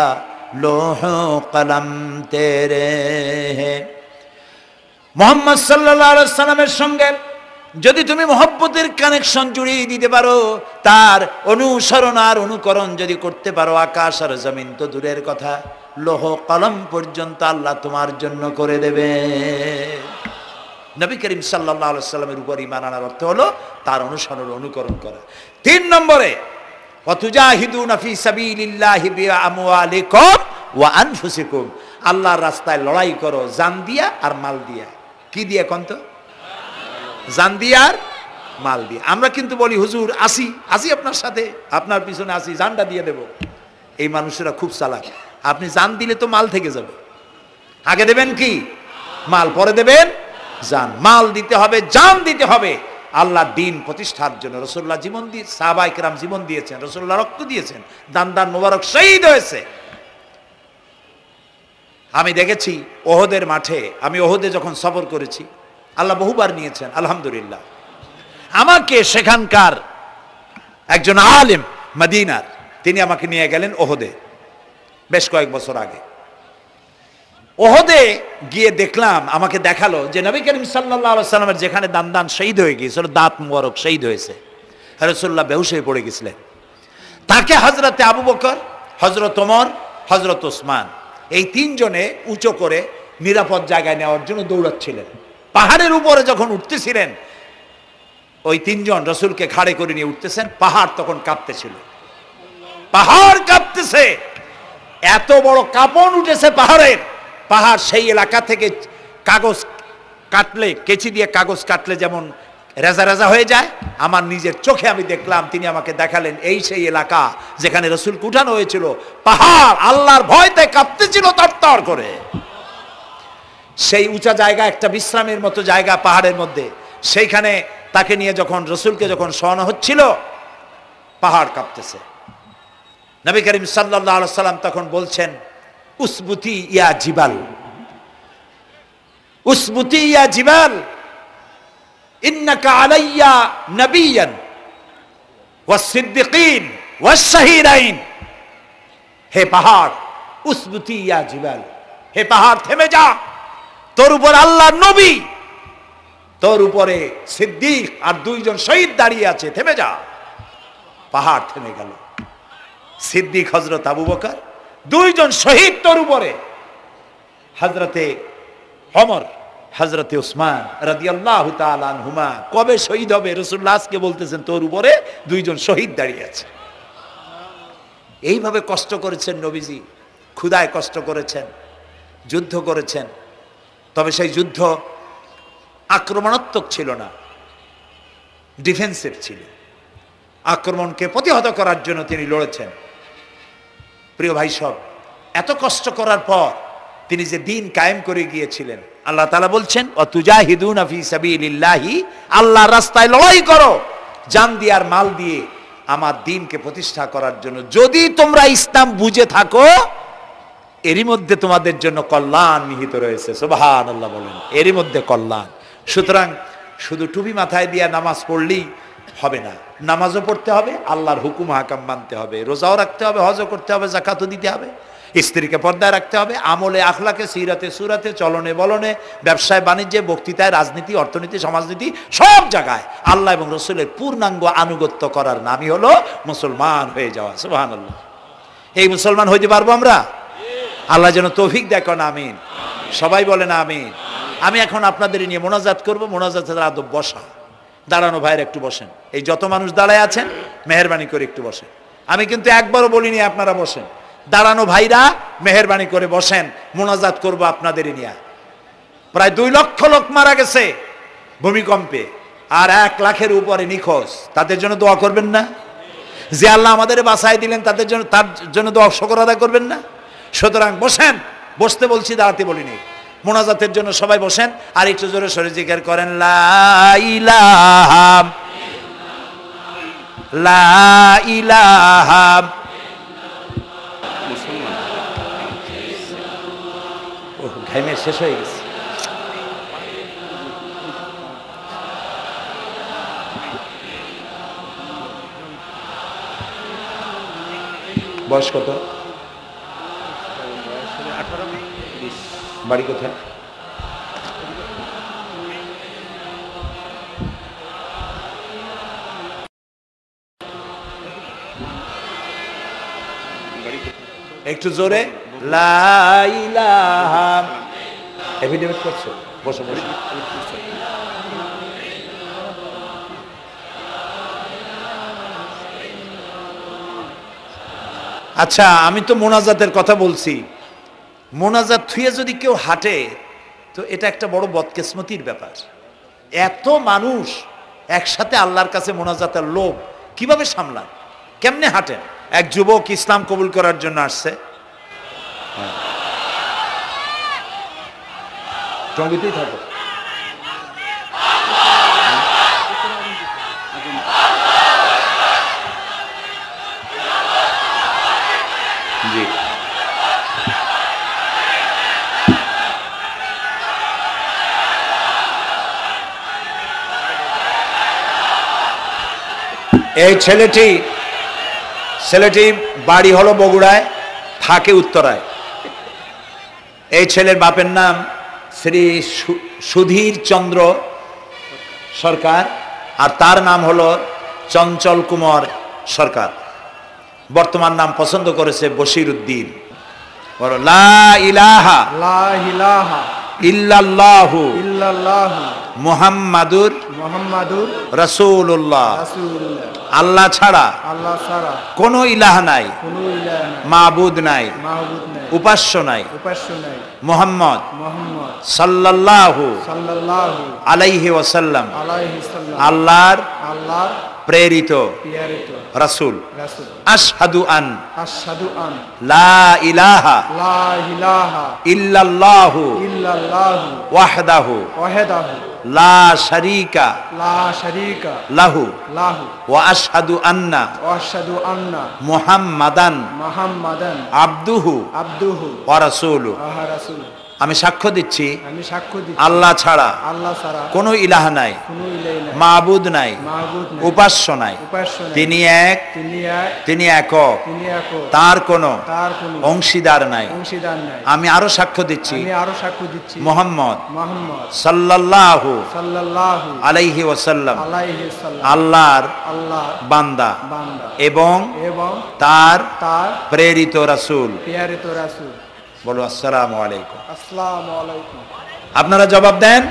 लोह कलम तेरे हैं। মোহাম্মদ সাল্লাল্লাহু আলাইহি সাল্লামের সঙ্গে যদি তুমি মহব্বতের কানেকশন জুড়িয়ে দিতে পারো, তার অনুসরণ আর অনুকরণ যদি করতে পারো, আকাশ আর জমিন তো দূরের কথা, লোহ কলম পর্যন্ত আল্লাহ তোমার জন্য করে দেবে। নবী করিম সাল্লাল্লাহু আলাইহি সাল্লামের উপর ঈমান আনার অর্থ হলো তার অনুসরণ অনুকরণ করা। 3 নম্বরে ওয়াতুজাহিদুনা ফি সাবিলিল্লাহি বিআমওয়ালিকুম ওয়া আনফুসিকুম। আল্লাহর রাস্তায় লড়াই করো জান দিয়া আর মাল দিয়া। কি দিয়া কোন তো? জান দিয়া আর মাল দিয়া। আমরা কিন্তু বলি হুজুর আসি আপনার সাথে, আপনার পিছনে আসি, জানটা দিয়ে দেব। এই মানুষেরা খুব চালাক। আপনি জান দিলে তো মাল থেকে যাবে। আগে দেবেন কি? মাল, পরে দেবেন জান। মাল দিতে হবে, জান দিতে হবে আল্লাহর দ্বীন প্রতিষ্ঠার জন্য। রাসূলুল্লাহ জীবন দিয়ে, সাহাবায়ে কেরাম জীবন দিয়েছেন, রাসূলুল্লাহ রক্ত দিয়েছেন, দান মোবারক শহীদ হয়েছে। আমি দেখেছি ওহদের মাঠে, আমি ওহদে যখন সফর করেছি, আল্লাহ বহুবার নিয়েছেন আলহামদুলিল্লাহ, আমাকে সেখানকার একজন আলেম মদিনার, তিনি আমাকে নিয়ে গেলেন ওহদে বেশ কয়েক বছর আগে। ওহদে গিয়ে দেখলাম, আমাকে দেখালো যে নবী করিম সাল্লাল্লাহু আলাইহি সাল্লামের যেখানে দান শহীদ হয়ে গিয়েছিল, দাঁত মুবারক শহীদ হয়েছে, রাসূলুল্লাহ বেহুশ হয়ে পড়ে গেছিলেন। তাকে হযরতে আবু বকর, হযরত ওমর, হযরত ওসমান এই তিনজনে উঁচু করে নিরাপদ জায়গায় নেওয়ার জন্য দৌড়াচ্ছিলেন। পাহাড়ের উপরে যখন উঠতেছিলেন, ওই তিনজন রাসূলকে ঘাড়ে করে নিয়ে উঠতেছেন, পাহাড় তখন কাঁপতেছিল, পাহাড় কাঁপতেছে, এত বড় কাঁপন উঠেছে পাহাড়ের। পাহাড় সেই এলাকা থেকে কাগজ কাটলে, কেচি দিয়ে কাগজ কাটলে যেমন রেজা রেজা হয়ে যায়, আমার নিজের চোখে আমি দেখলাম, তিনি আমাকে দেখালেন এই সেই এলাকা যেখানে রাসূলকে উঠানো হয়েছিল। পাহাড় আল্লাহর ভয়তে কাঁপতেছিল তরতর করে। সেই উঁচা জায়গা, একটা বিশ্রামের মতো জায়গা পাহাড়ের মধ্যে, সেইখানে তাকে নিয়ে যখন রাসূলকে যখন শোয়ানো হচ্ছিল, পাহাড় কাঁপতেছে। নবী করিম সাল্লাল্লাহু আলাইহি সাল্লাম তখন বলছেন, উসবুতি ইয়া জিবাল, উসবুতি ইয়া জিবাল, ইন্নাকা আলাইয়া নবিয়ান ওয়াস সিদ্দিকিন ওয়াস শাহীদাইন। হে পাহাড়, উসবুতি ইয়া জিবাল, হে পাহাড় থেমে যা, তোর উপর আল্লাহর নবী, তোর উপরে সিদ্দিক আর দুইজন শহীদ দাঁড়িয়ে আছে, থেমে যা। পাহাড় থেমে গেল। সিদ্দিক হযরত আবু বকর, দুইজন শহীদ তোর উপরে, হযরতে ওমর, হযরতে ওসমান রাদিয়াল্লাহু তাআলা আনহুমা। কবে শহীদ হবে রাসূলুল্লাহ আজকে বলতেছেন, তোর উপরে দুইজন শহীদ দাঁড়িয়ে আছে। এইভাবে কষ্ট করেছেন নবীজি, ক্ষুধায় কষ্ট করেছেন, যুদ্ধ করেছেন। তবে সেই যুদ্ধ আক্রমণাত্মক ছিল না, ডিফেন্সিভ ছিল। আক্রমণকে প্রতিহত করার জন্য তিনি লড়েছেন। প্রিয় ভাই সব, এত কষ্ট করার পর তিনি যে দিন কায়েম করে গিয়েছিলেন, আল্লাহ তাআলা বলছেন, ওয়াতুজাহিদুনা ফি সাবিলিল্লাহি, আল্লাহর রাস্তায় লড়াই করো জান দিয়ে আর মাল দিয়ে আমার দ্বীনকে প্রতিষ্ঠা করার জন্য। যদি তোমরা ইসলাম বুঝে থাকো, এরই মধ্যে তোমাদের জন্য কল্যাণ নিহিত রয়েছে। সুবহানাল্লাহ বলেন, এরই মধ্যে কল্যাণ। সুতরাং শুধু টুপি মাথায় দিয়ে নামাজ পড়লেই হবে না, নামাজও পড়তে হবে, আল্লাহর হুকুম হাকাম মানতে হবে, রোজাও রাখতে হবে, হজও করতে হবে, যাকাতও দিতে হবে, স্ত্রীকে পর্দায় রাখতে হবে, আমলে আখলাকে, সিরাতে সুরাতে, চলনে বলনে, ব্যবসায় বাণিজ্যে, বক্তৃতায়, রাজনীতি, অর্থনীতি, সমাজনীতি, সব জায়গায় আল্লাহ এবং রসুলের পূর্ণাঙ্গ আনুগত্য করার নামই হলো মুসলমান হয়ে যাওয়া। সুবহানাল্লাহ। এই মুসলমান হইতে পারবো আমরা? আল্লাহ যেন তৌফিক দেখেন, আমিন। সবাই বলেন আমিন। আমি এখন আপনাদের নিয়ে মোনাজাত করব। মোনাজাতের আদব বসা, দাঁড়ানো ভাইয়ের একটু বসেন। এই যত মানুষ দাঁড়ায় আছেন, মেহেরবানি করে একটু বসেন। আমি কিন্তু একবারও বলিনি আপনারা বসেন। দাঁড়ানো ভাইরা মেহেরবানি করে বসেন, মোনাজাত করব আপনাদের নিয়ে। প্রায় 2 লক্ষ লোক মারা গেছে ভূমিকম্পে, আর 1 লাখের উপরে নিখোঁজ। তাদের জন্য দোয়া করবেন না? যে আল্লাহ আমাদের বাঁচাই দিলেন, তাদের জন্য, তার জন্য দোয়া শুকর আদায় করবেন না? সুতরাং বসেন, বসতে বলছি, দাঁড়াতে বলিনি। মোনাজাতের জন্য সবাই বসেন, আর একটু জোরে সরে জিকির করেন, লা ইলাহা লা ইলাহা। ঘাইমে শেষ হয়ে গেছে। বয়স কত? বাড়ি কোথায়? একটু জোরে, লা ইলাহা। এফিডেভিট করছো? বসো বসো। আচ্ছা, আমি তো মোনাজাতের কথা বলছি। মোনাজাত থুয়ে যদি কেউ হাঁটে, তো এটা একটা বড় বদকিসমতির ব্যাপার। এত মানুষ একসাথে আল্লাহর কাছে মোনাজাতের লোভ কিভাবে সামলান? কেমনে হাঁটেন? এক যুবক ইসলাম কবুল করার জন্য আসছে, টঙ্গিতেই থাকো। জি, এই ছেলেটি বাড়ি হলো বগুড়ায়, থাকে উত্তরায়। এই ছেলের বাপের নাম শ্রী সুধীর চন্দ্র সরকার, আর তার নাম হলো চঞ্চল কুমার সরকার। বর্তমান নাম পছন্দ করেছে বশির উদ্দিন। বলো লা ইলাহা ইল্লাল্লাহু মুহাম্মাদুর রাসূলুল্লাহ। আল্লাহ ছাড়া কোনো ইলাহ নাই, মাবুদ নাই, উপাস্য নাই। মুহাম্মদ সাল্লাল্লাহু আলাইহি ওয়াসাল্লাম আল্লাহর প্রেরিত রাসূল। আশহাদু আন লা ইলাহা ইল্লাল্লাহু ওয়াহদাহু লা শারীকা লাহু ওয়া আশহাদু আন্না মুহাম্মাদান আবদুহু ওয়া রাসূলুহু। আমি সাক্ষ্য দিচ্ছি আল্লাহ ছাড়া কোনো ইলাহ নাই, মাবুদ নাই, উপাস্য নাই। তিনি এক, তিনি একক, তার কোনো অংশীদার নাই। আমি আরো সাক্ষ্য দিচ্ছি মুহাম্মদ সাল্লাল্লাহু আলাইহি ওয়াসাল্লাম আল্লাহর বান্দা এবং তার প্রেরিত রাসূল। বলো আসসালামু আলাইকুম। আপনারা জবাব দেন।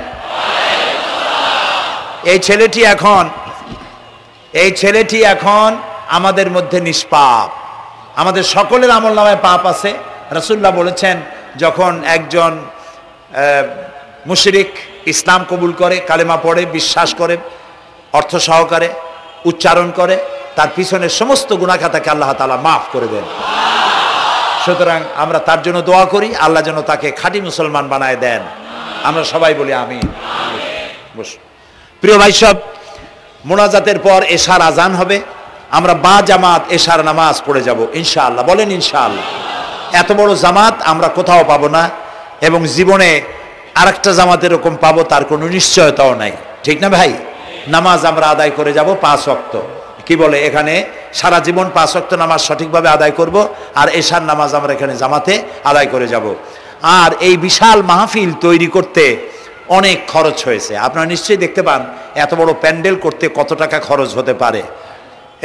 এই ছেলেটি এখন আমাদের মধ্যে নিষ্পাপ। আমাদের সকলের আমলনামায় পাপ আছে। রাসূলুল্লাহ বলেছেন, যখন একজন মুশরিক ইসলাম কবুল করে, কালেমা পড়ে, বিশ্বাস করে, অর্থ সহকারে উচ্চারণ করে, তার পিছনের সমস্ত গুনাহ খাতাকে আল্লাহ তাআলা মাফ করে দেন। সুতরাং আমরা তার জন্য দোয়া করি, আল্লাহ যেন তাকে খাঁটি মুসলমান বানায় দেন। আমরা সবাই বলি আমিন। প্রিয় ভাই সব, মোনাজাতের পর এশার আজান হবে। আমরা বা জামাত এশার নামাজ পড়ে যাব ইনশাআল্লাহ। বলেন ইনশাআল্লাহ। এত বড় জামাত আমরা কোথাও পাবো না, এবং জীবনে আরেকটা জামাত এরকম পাবো তার কোনো নিশ্চয়তাও নাই। ঠিক না ভাই? নামাজ আমরা আদায় করে যাব 5 ওয়াক্ত। কি বলে, এখানে সারা জীবন 5 ওয়াক্ত নামাজ সঠিকভাবে আদায় করব, আর এশার নামাজ আমরা এখানে জামাতে আদায় করে যাব। আর এই বিশাল মাহফিল তৈরি করতে অনেক খরচ হয়েছে। আপনারা নিশ্চয়ই দেখতে পান এত বড় প্যান্ডেল করতে কত টাকা খরচ হতে পারে,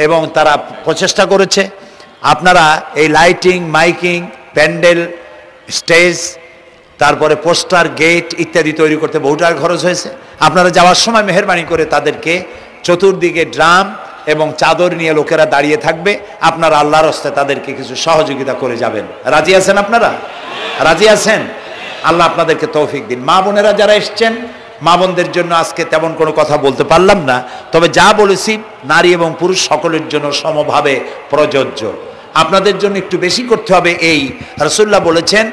এবং তারা প্রচেষ্টা করেছে। আপনারা এই লাইটিং, মাইকিং, প্যান্ডেল, স্টেজ, তারপরে পোস্টার, গেট ইত্যাদি তৈরি করতে বহু টাকা খরচ হয়েছে। আপনারা যাওয়ার সময় মেহেরবানি করে তাদেরকে চতুর্দিকে ড্রাম এবং চাদর নিয়ে লোকেরা দাঁড়িয়ে থাকবে, আপনারা আল্লাহর হস্তে তাদেরকে কিছু সহযোগিতা করে যাবেন। রাজি আছেন? আপনারা রাজি আছেন? আল্লাহ আপনাদেরকে তৌফিক দিন। মা বোনেরা যারা এসছেন, মা বোনদের জন্য আজকে তেমন কোনো কথা বলতে পারলাম না, তবে যা বলেছি নারী এবং পুরুষ সকলের জন্য সমভাবে প্রযোজ্য। আপনাদের জন্য একটু বেশি করতে হবে। এই রাসূলুল্লাহ বলেছেন,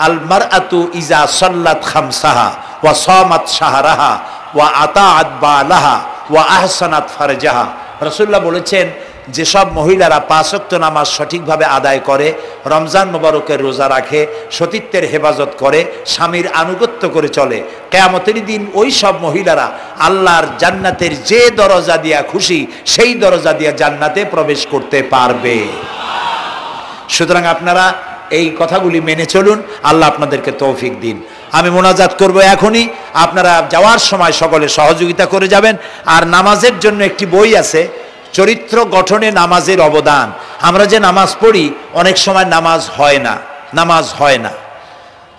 আল মারআতু ইজা সাল্লাত খামসাহা ওয়া সামাত শাহরাহা ওয়া আতাআত বালাহা ওয়া আহসানাত ফারজাহা। রাসূলুল্লাহ বলেছেন, যেসব মহিলারা 5 ওয়াক্ত নামাজ সঠিকভাবে আদায় করে, রমজান মোবারকের রোজা রাখে, সতীত্বের হেফাজত করে, স্বামীর আনুগত্য করে চলে, কিয়ামতের দিন ওই সব মহিলারা আল্লাহর জান্নাতের যে দরজা দিয়া খুশি সেই দরজা দিয়া জান্নাতে প্রবেশ করতে পারবে। সুতরাং আপনারা এই কথাগুলি মেনে চলুন, আল্লাহ আপনাদেরকে তৌফিক দিন। আমি মোনাজাত করব এখনই, আপনারা যাওয়ার সময় সকলে সহযোগিতা করে যাবেন। আর নামাজের জন্য একটি বই আছে, চরিত্র গঠনে নামাজের অবদান। আমরা যে নামাজ পড়ি অনেক সময় নামাজ হয় না।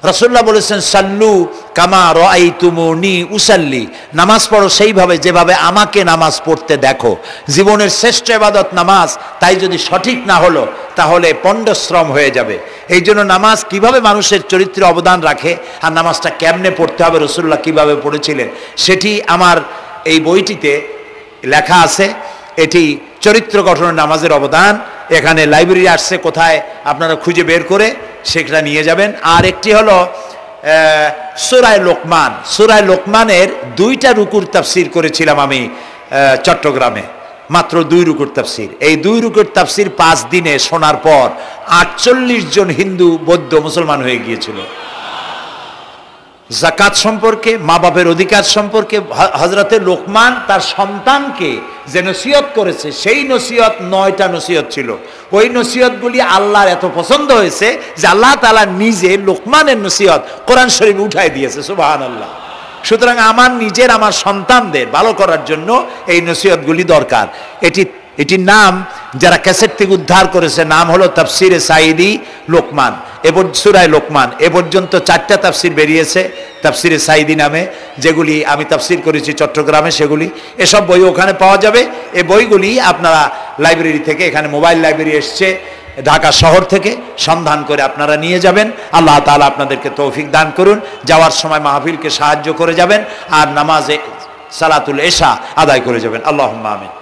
রাসূলুল্লাহ বলেছেন, সাল্লু কামা রাআইতুমুনি উসাল্লি। নামাজ পড়ো সেইভাবে যেভাবে আমাকে নামাজ পড়তে দেখো। জীবনের শ্রেষ্ঠ ইবাদত নামাজ, তাই যদি সঠিক না হলো তাহলে পণ্ডশ্রম হয়ে যাবে। এই জন্য নামাজ কিভাবে মানুষের চরিত্রে অবদান রাখে, আর নামাজটা কেমনে পড়তে হবে, রাসূলুল্লাহ কিভাবে পড়েছিলেন, সেটি আমার এই বইটিতে লেখা আছে। এটি চরিত্র গঠনের নামাজের অবদান। এখানে লাইব্রেরি আসছে, কোথায় আপনারা খুঁজে বের করে সেটা নিয়ে যাবেন। আর একটি হলো সূরা লোকমান। সূরা লোকমানের 2টা রুকুর তাফসীর করেছিলাম আমি চট্টগ্রামে, মাত্র 2 রুকুর তাফসীর। এই 2 রুকুর তাফসীর 5 দিনে শোনার পর 48 জন হিন্দু, বৌদ্ধ, মুসলমান হয়ে গিয়েছিল। যাকাত সম্পর্কে, মা বাপের অধিকার সম্পর্কে হযরতে লোকমান তার সন্তানকে যে নসিহত করেছে, সেই নসিহত 9টা নসিহত ছিল। ওই নসিহতগুলি আল্লাহর এত পছন্দ হয়েছে যে আল্লাহ তাআলা নিজে লোকমানের নসিহত কোরআন শরীফে উঠাই দিয়েছে, সুবহানাল্লাহ। সুতরাং আমার নিজের, আমার সন্তানদের ভালো করার জন্য এই নসিহতগুলি দরকার। এটির নাম যারা ক্যাসেট থেকে উদ্ধার করেছে, নাম হলো তাফসিরে সাঈদী লোকমান, সূরায়ে লোকমান। এ পর্যন্ত 4টা তাফসির বেরিয়েছে তাফসিরে সাঈদী নামে, যেগুলি আমি তাফসির করেছি চট্টগ্রামে, সেগুলি এসব বই ওখানে পাওয়া যাবে। এই বইগুলি আপনারা লাইব্রেরি থেকে, এখানে মোবাইল লাইব্রেরি এসছে ঢাকা শহর থেকে, সন্ধান করে আপনারা নিয়ে যাবেন। আল্লাহ তাআলা আপনাদেরকে তৌফিক দান করুন। যাওয়ার সময় মাহফিলকে সাহায্য করে যাবেন, আর নামাজে সালাতুল ইশা আদায় করে যাবেন। আল্লাহুম্মা আমিন।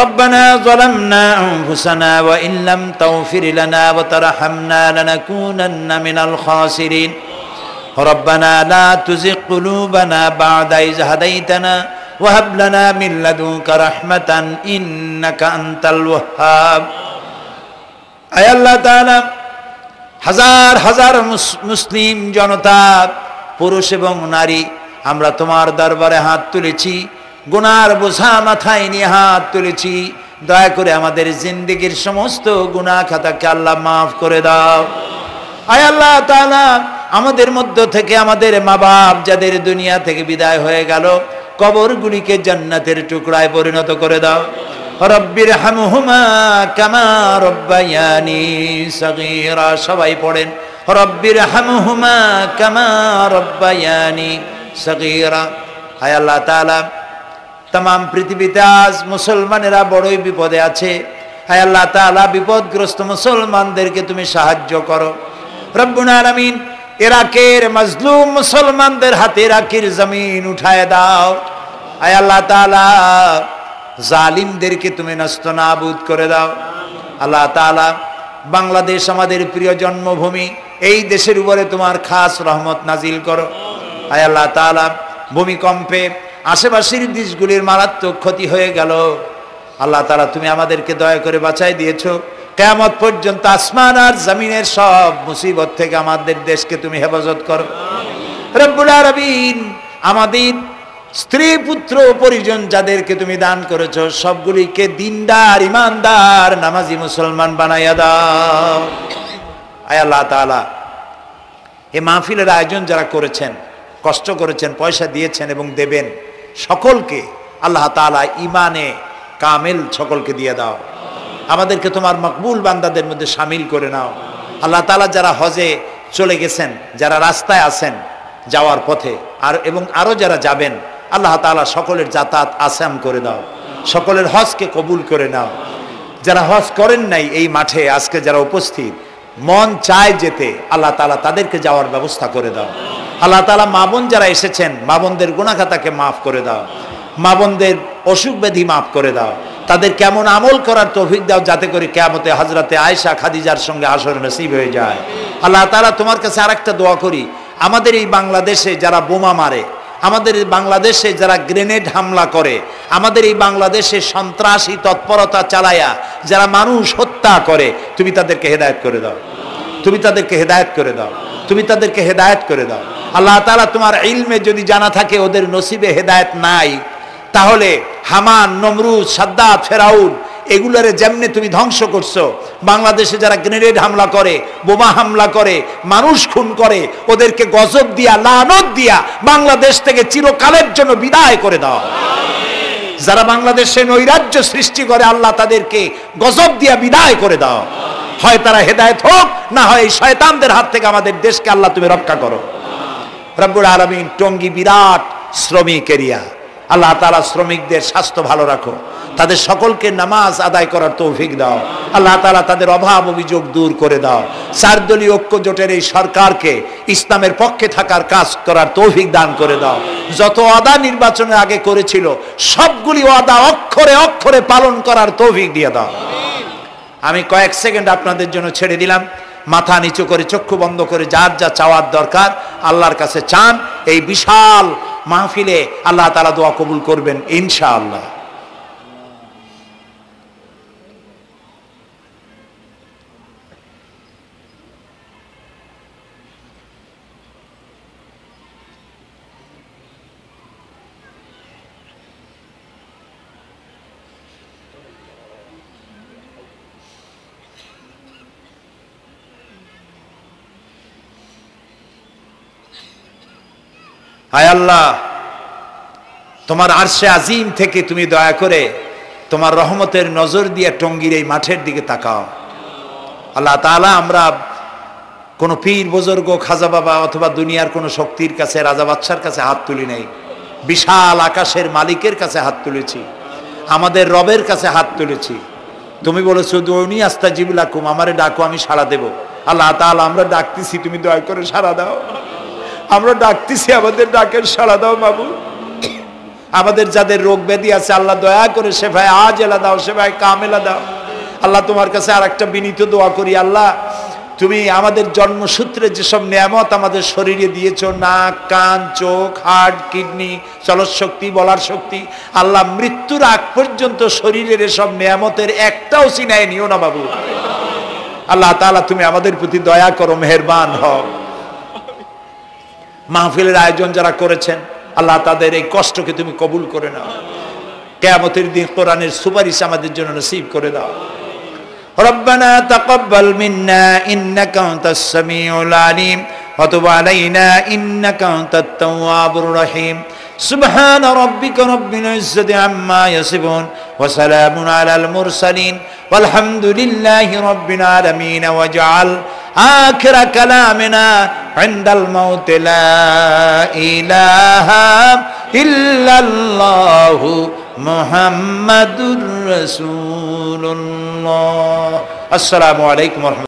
ربنا ظلمنا أنفسنا وإن لم تغفر لنا وترحمنا لنكونن من الخاسرين ربنا لا تزغ قلوبنا بعد إذ هديتنا وهب لنا من لدنك رحمة إنك أنت الوهاب أي الله تعالى হাজার হাজার মুসলিম জনতা, পুরুষ এবং নারী, আমরা তোমার দরবারে হাত তুলেছি, গুনার বোঝা মাথায় নিয়ে হাত তুলেছি। দয়া করে আমাদের জিন্দেগীর সমস্ত গুনাহ খাতাকে আল্লাহ মাফ করে দাও। আয় আল্লাহ তাআলা, আমাদের মধ্য থেকে আমাদের মা বাপ যাদের দুনিয়া থেকে বিদায় হয়ে গেল, কবরগুলিকে জান্নাতের টুকরায় পরিণত করে দাও। রব্বির হামহুমা কামা রব্বায়ানি সগীরা, সবাই পড়েন রব্বির হামহুমা কামা রব্বায়ানি সগীরা। আয় আল্লাহ তাআলা, तमाम পৃথিবীতে আজ মুসলমানেরা বড়ই বিপদে আছে। হায় আল্লাহ তাআলা, বিপদগ্রস্ত মুসলমানদেরকে তুমি সাহায্য করো রব্বুল আলামিন। ইরাকের মাজলুম মুসলমানদের হাতে ইরাকের জমিন উঠায় দাও। হায় আল্লাহ তাআলা, জালিমদেরকে তুমি নস্তনাবুদ করে দাও। আল্লাহ তাআলা, বাংলাদেশ আমাদের প্রিয় জন্মভূমি, এই দেশের উপরে তোমার খাস রহমত নাজিল করো। হায় আল্লাহ তাআলা, ভূমিকম্পে আশেপাশের দেশগুলির মারাত্মক ক্ষতি হয়ে গেল। আল্লাহ তাআলা, তুমি আমাদেরকে দয়া করে বাঁচাই দিয়েছো। কিয়ামত পর্যন্ত আসমান আর জমিনের সব মুসিবত থেকে আমাদের দেশকে তুমি হেফাজত করো রব্বুল আলামিন। আমাদের স্ত্রী পুত্র পরিজন যাদেরকে তুমি দান করেছো, সবগুলিকে দিনদার, ইমানদার, নামাজি মুসলমান বানাইয়া দাও। আয় আল্লাহ তাআলা, এই মাহফিলের আয়োজন যারা করেছেন, কষ্ট করেছেন, পয়সা দিয়েছেন এবং দেবেন, সকলকে আল্লাহ তাআলা ইমানে কামেল সকলকে দিয়ে দাও। আমাদেরকে তোমার মকবুল বান্দাদের মধ্যে শামিল করে নাও। আল্লাহ তাআলা, যারা হজে চলে গেছেন, যারা রাস্তায় আছেন যাওয়ার পথে, এবং আরো যারা যাবেন, আল্লাহ তাআলা সকলের যাতায়াত আসান করে দাও, সকলের হজকে কবুল করে নাও। যারা হজ করেন নাই, এই মাঠে আজকে যারা উপস্থিত, মন চায় যেতে, আল্লাহ তাআলা তাদেরকে যাওয়ার ব্যবস্থা করে দাও। আল্লাহ তাআলা, মা বোন যারা এসেছেন, মা বোনদের গুনাহ খাতাকে মাফ করে দাও, মা বোনদের অসুখ ব্যাধি মাফ করে দাও, তাদের কেমন আমল করার তৌফিক দাও, যাতে করে কিয়ামতে হযরতে আয়েশা খাদিজার সঙ্গে হাসর নসিব হয়ে যায়। আল্লাহ তাআলা, তোমার কাছে আরেকটা দোয়া করি, আমাদের এই বাংলাদেশে যারা বোমা মারে, আমাদের এই বাংলাদেশে যারা গ্রেনেড হামলা করে, আমাদের এই বাংলাদেশে সন্ত্রাসী তৎপরতা চালায়া যারা মানুষ হত্যা করে, তুমি তাদেরকে হেদায়েত করে দাও, তুমি তাদেরকে হেদায়েত করে দাও, তুমি তাদেরকে হেদায়েত করে দাও। আল্লাহ তাআলা, তোমার ইলমে যদি জানা থাকে ওদের নসিবে হেদায়েত নাই, তাহলে হামান, নমরুদ, সাদ্দাত, ফেরাউন, এগুলারে যেমনি তুমি ধ্বংস করছো, বাংলাদেশে যারা গ্রেনেড হামলা করে, বোমা হামলা করে, মানুষ খুন করে, ওদেরকে গজব দিয়া, লানত দিয়া বাংলাদেশ থেকে চিরকালের জন্য বিদায় করে দাও। যারা বাংলাদেশে নৈরাজ্য সৃষ্টি করে, আল্লাহ তাদেরকে গজব দিয়া বিদায় করে দাও। হয় তারা হেদায়েত হোক, না হয় এই শয়তানদের হাত থেকে আমাদের দেশকে আল্লাহ তুমি রক্ষা করো রব্বুল আলামিন। টঙ্গী বিরাট শ্রমিক এরিয়া, আল্লাহ তাআলা শ্রমিকদের স্বাস্থ্য ভালো রাখো, তাদের সকলকে নামাজ আদায় করার তৌফিক দাও। আল্লাহ তাআলা, তাদের অভাব অভিযোগ দূর করে দাও। 4 দলীয় ঐক্য জোটের এই সরকারকে ইসলামের পক্ষে থাকার কাজ করার তৌফিক দান করে দাও। যত ওয়াদা নির্বাচনের আগে করেছিল, সবগুলি ওয়াদা অক্ষরে অক্ষরে পালন করার তৌফিক দিয়ে দাও। আমি কয়েক সেকেন্ড আপনাদের জন্য ছেড়ে দিলাম। মাথা নিচু করে, চক্ষু বন্ধ করে, যার যা চাওয়ার দরকার আল্লাহর কাছে চান। এই বিশাল মাহফিলে আল্লাহ তাআলা দোয়া কবুল করবেন ইনশাআল্লাহ। হায় আল্লাহ, তোমার আরশে আজিম থেকে তুমি দয়া করে তোমার রহমতের নজর দিয়ে টঙ্গীর এই মাঠের দিকে তাকাও। আল্লাহ তাআলা, আমরা কোনো পীর বুজুর্গ, খাজা বাবা অথবা দুনিয়ার কোনো শক্তির কাছে, রাজা বাদশার কাছে হাত তুলি নাই, বিশাল আকাশের মালিকের কাছে হাত তুলেছি, আমাদের রবের কাছে হাত তুলেছি। তুমি বলেছো দুনি আস্তাজিবু লাকুম, আমারে ডাকো আমি সাড়া দেব। আল্লাহ তাআলা, আমরা ডাকতেছি, তুমি দয়া করে সাড়া দাও। আমরা ডাকতেছি, আমাদের ডাকের সাড়া দাও মাবুদ। আমাদের যাদের রোগ ব্যাধি আছে আল্লাহ দয়া করে শেফায়ে আজেলা দাও, শেফায়ে কামেলা দাও। আল্লাহ তোমার কাছে আর একটা বিনীত দোয়া করি, আল্লাহ তুমি আমাদের জন্মসূত্রে যেসব নিয়ামত আমাদের শরীরে দিয়েছো, নাক, কান, চোখ, হার্ট, কিডনি, চলৎ শক্তি, বলার শক্তি, আল্লাহ মৃত্যুর আগ পর্যন্ত শরীরের এসব নিয়ামতের একটাও ছিনায় নিও না বাবু। আল্লাহ তাআলা, তুমি আমাদের প্রতি দয়া করো, মেহেরবান হও। মাহফিলের আয়োজন যারা করেছেন আল্লাহ তাদের এই কষ্টকে তুমি কবুল করে নাও। কিয়ামতের দিন কোরআনের সুপারিশ আমাদের জন্য নসিব করে দাও। ربنا تقبل منا إنك أنت السميع العليم وتب علينا إنك أنت التواب الرحيم سبحان ربك رب العزة عما يصفون وسلام على المرسلين والحمد لله رب العالمين واجعل آخر كلامنا عند الموت لا إله إلا الله محمد رسول الله। السلام عليكم ورحمة الله।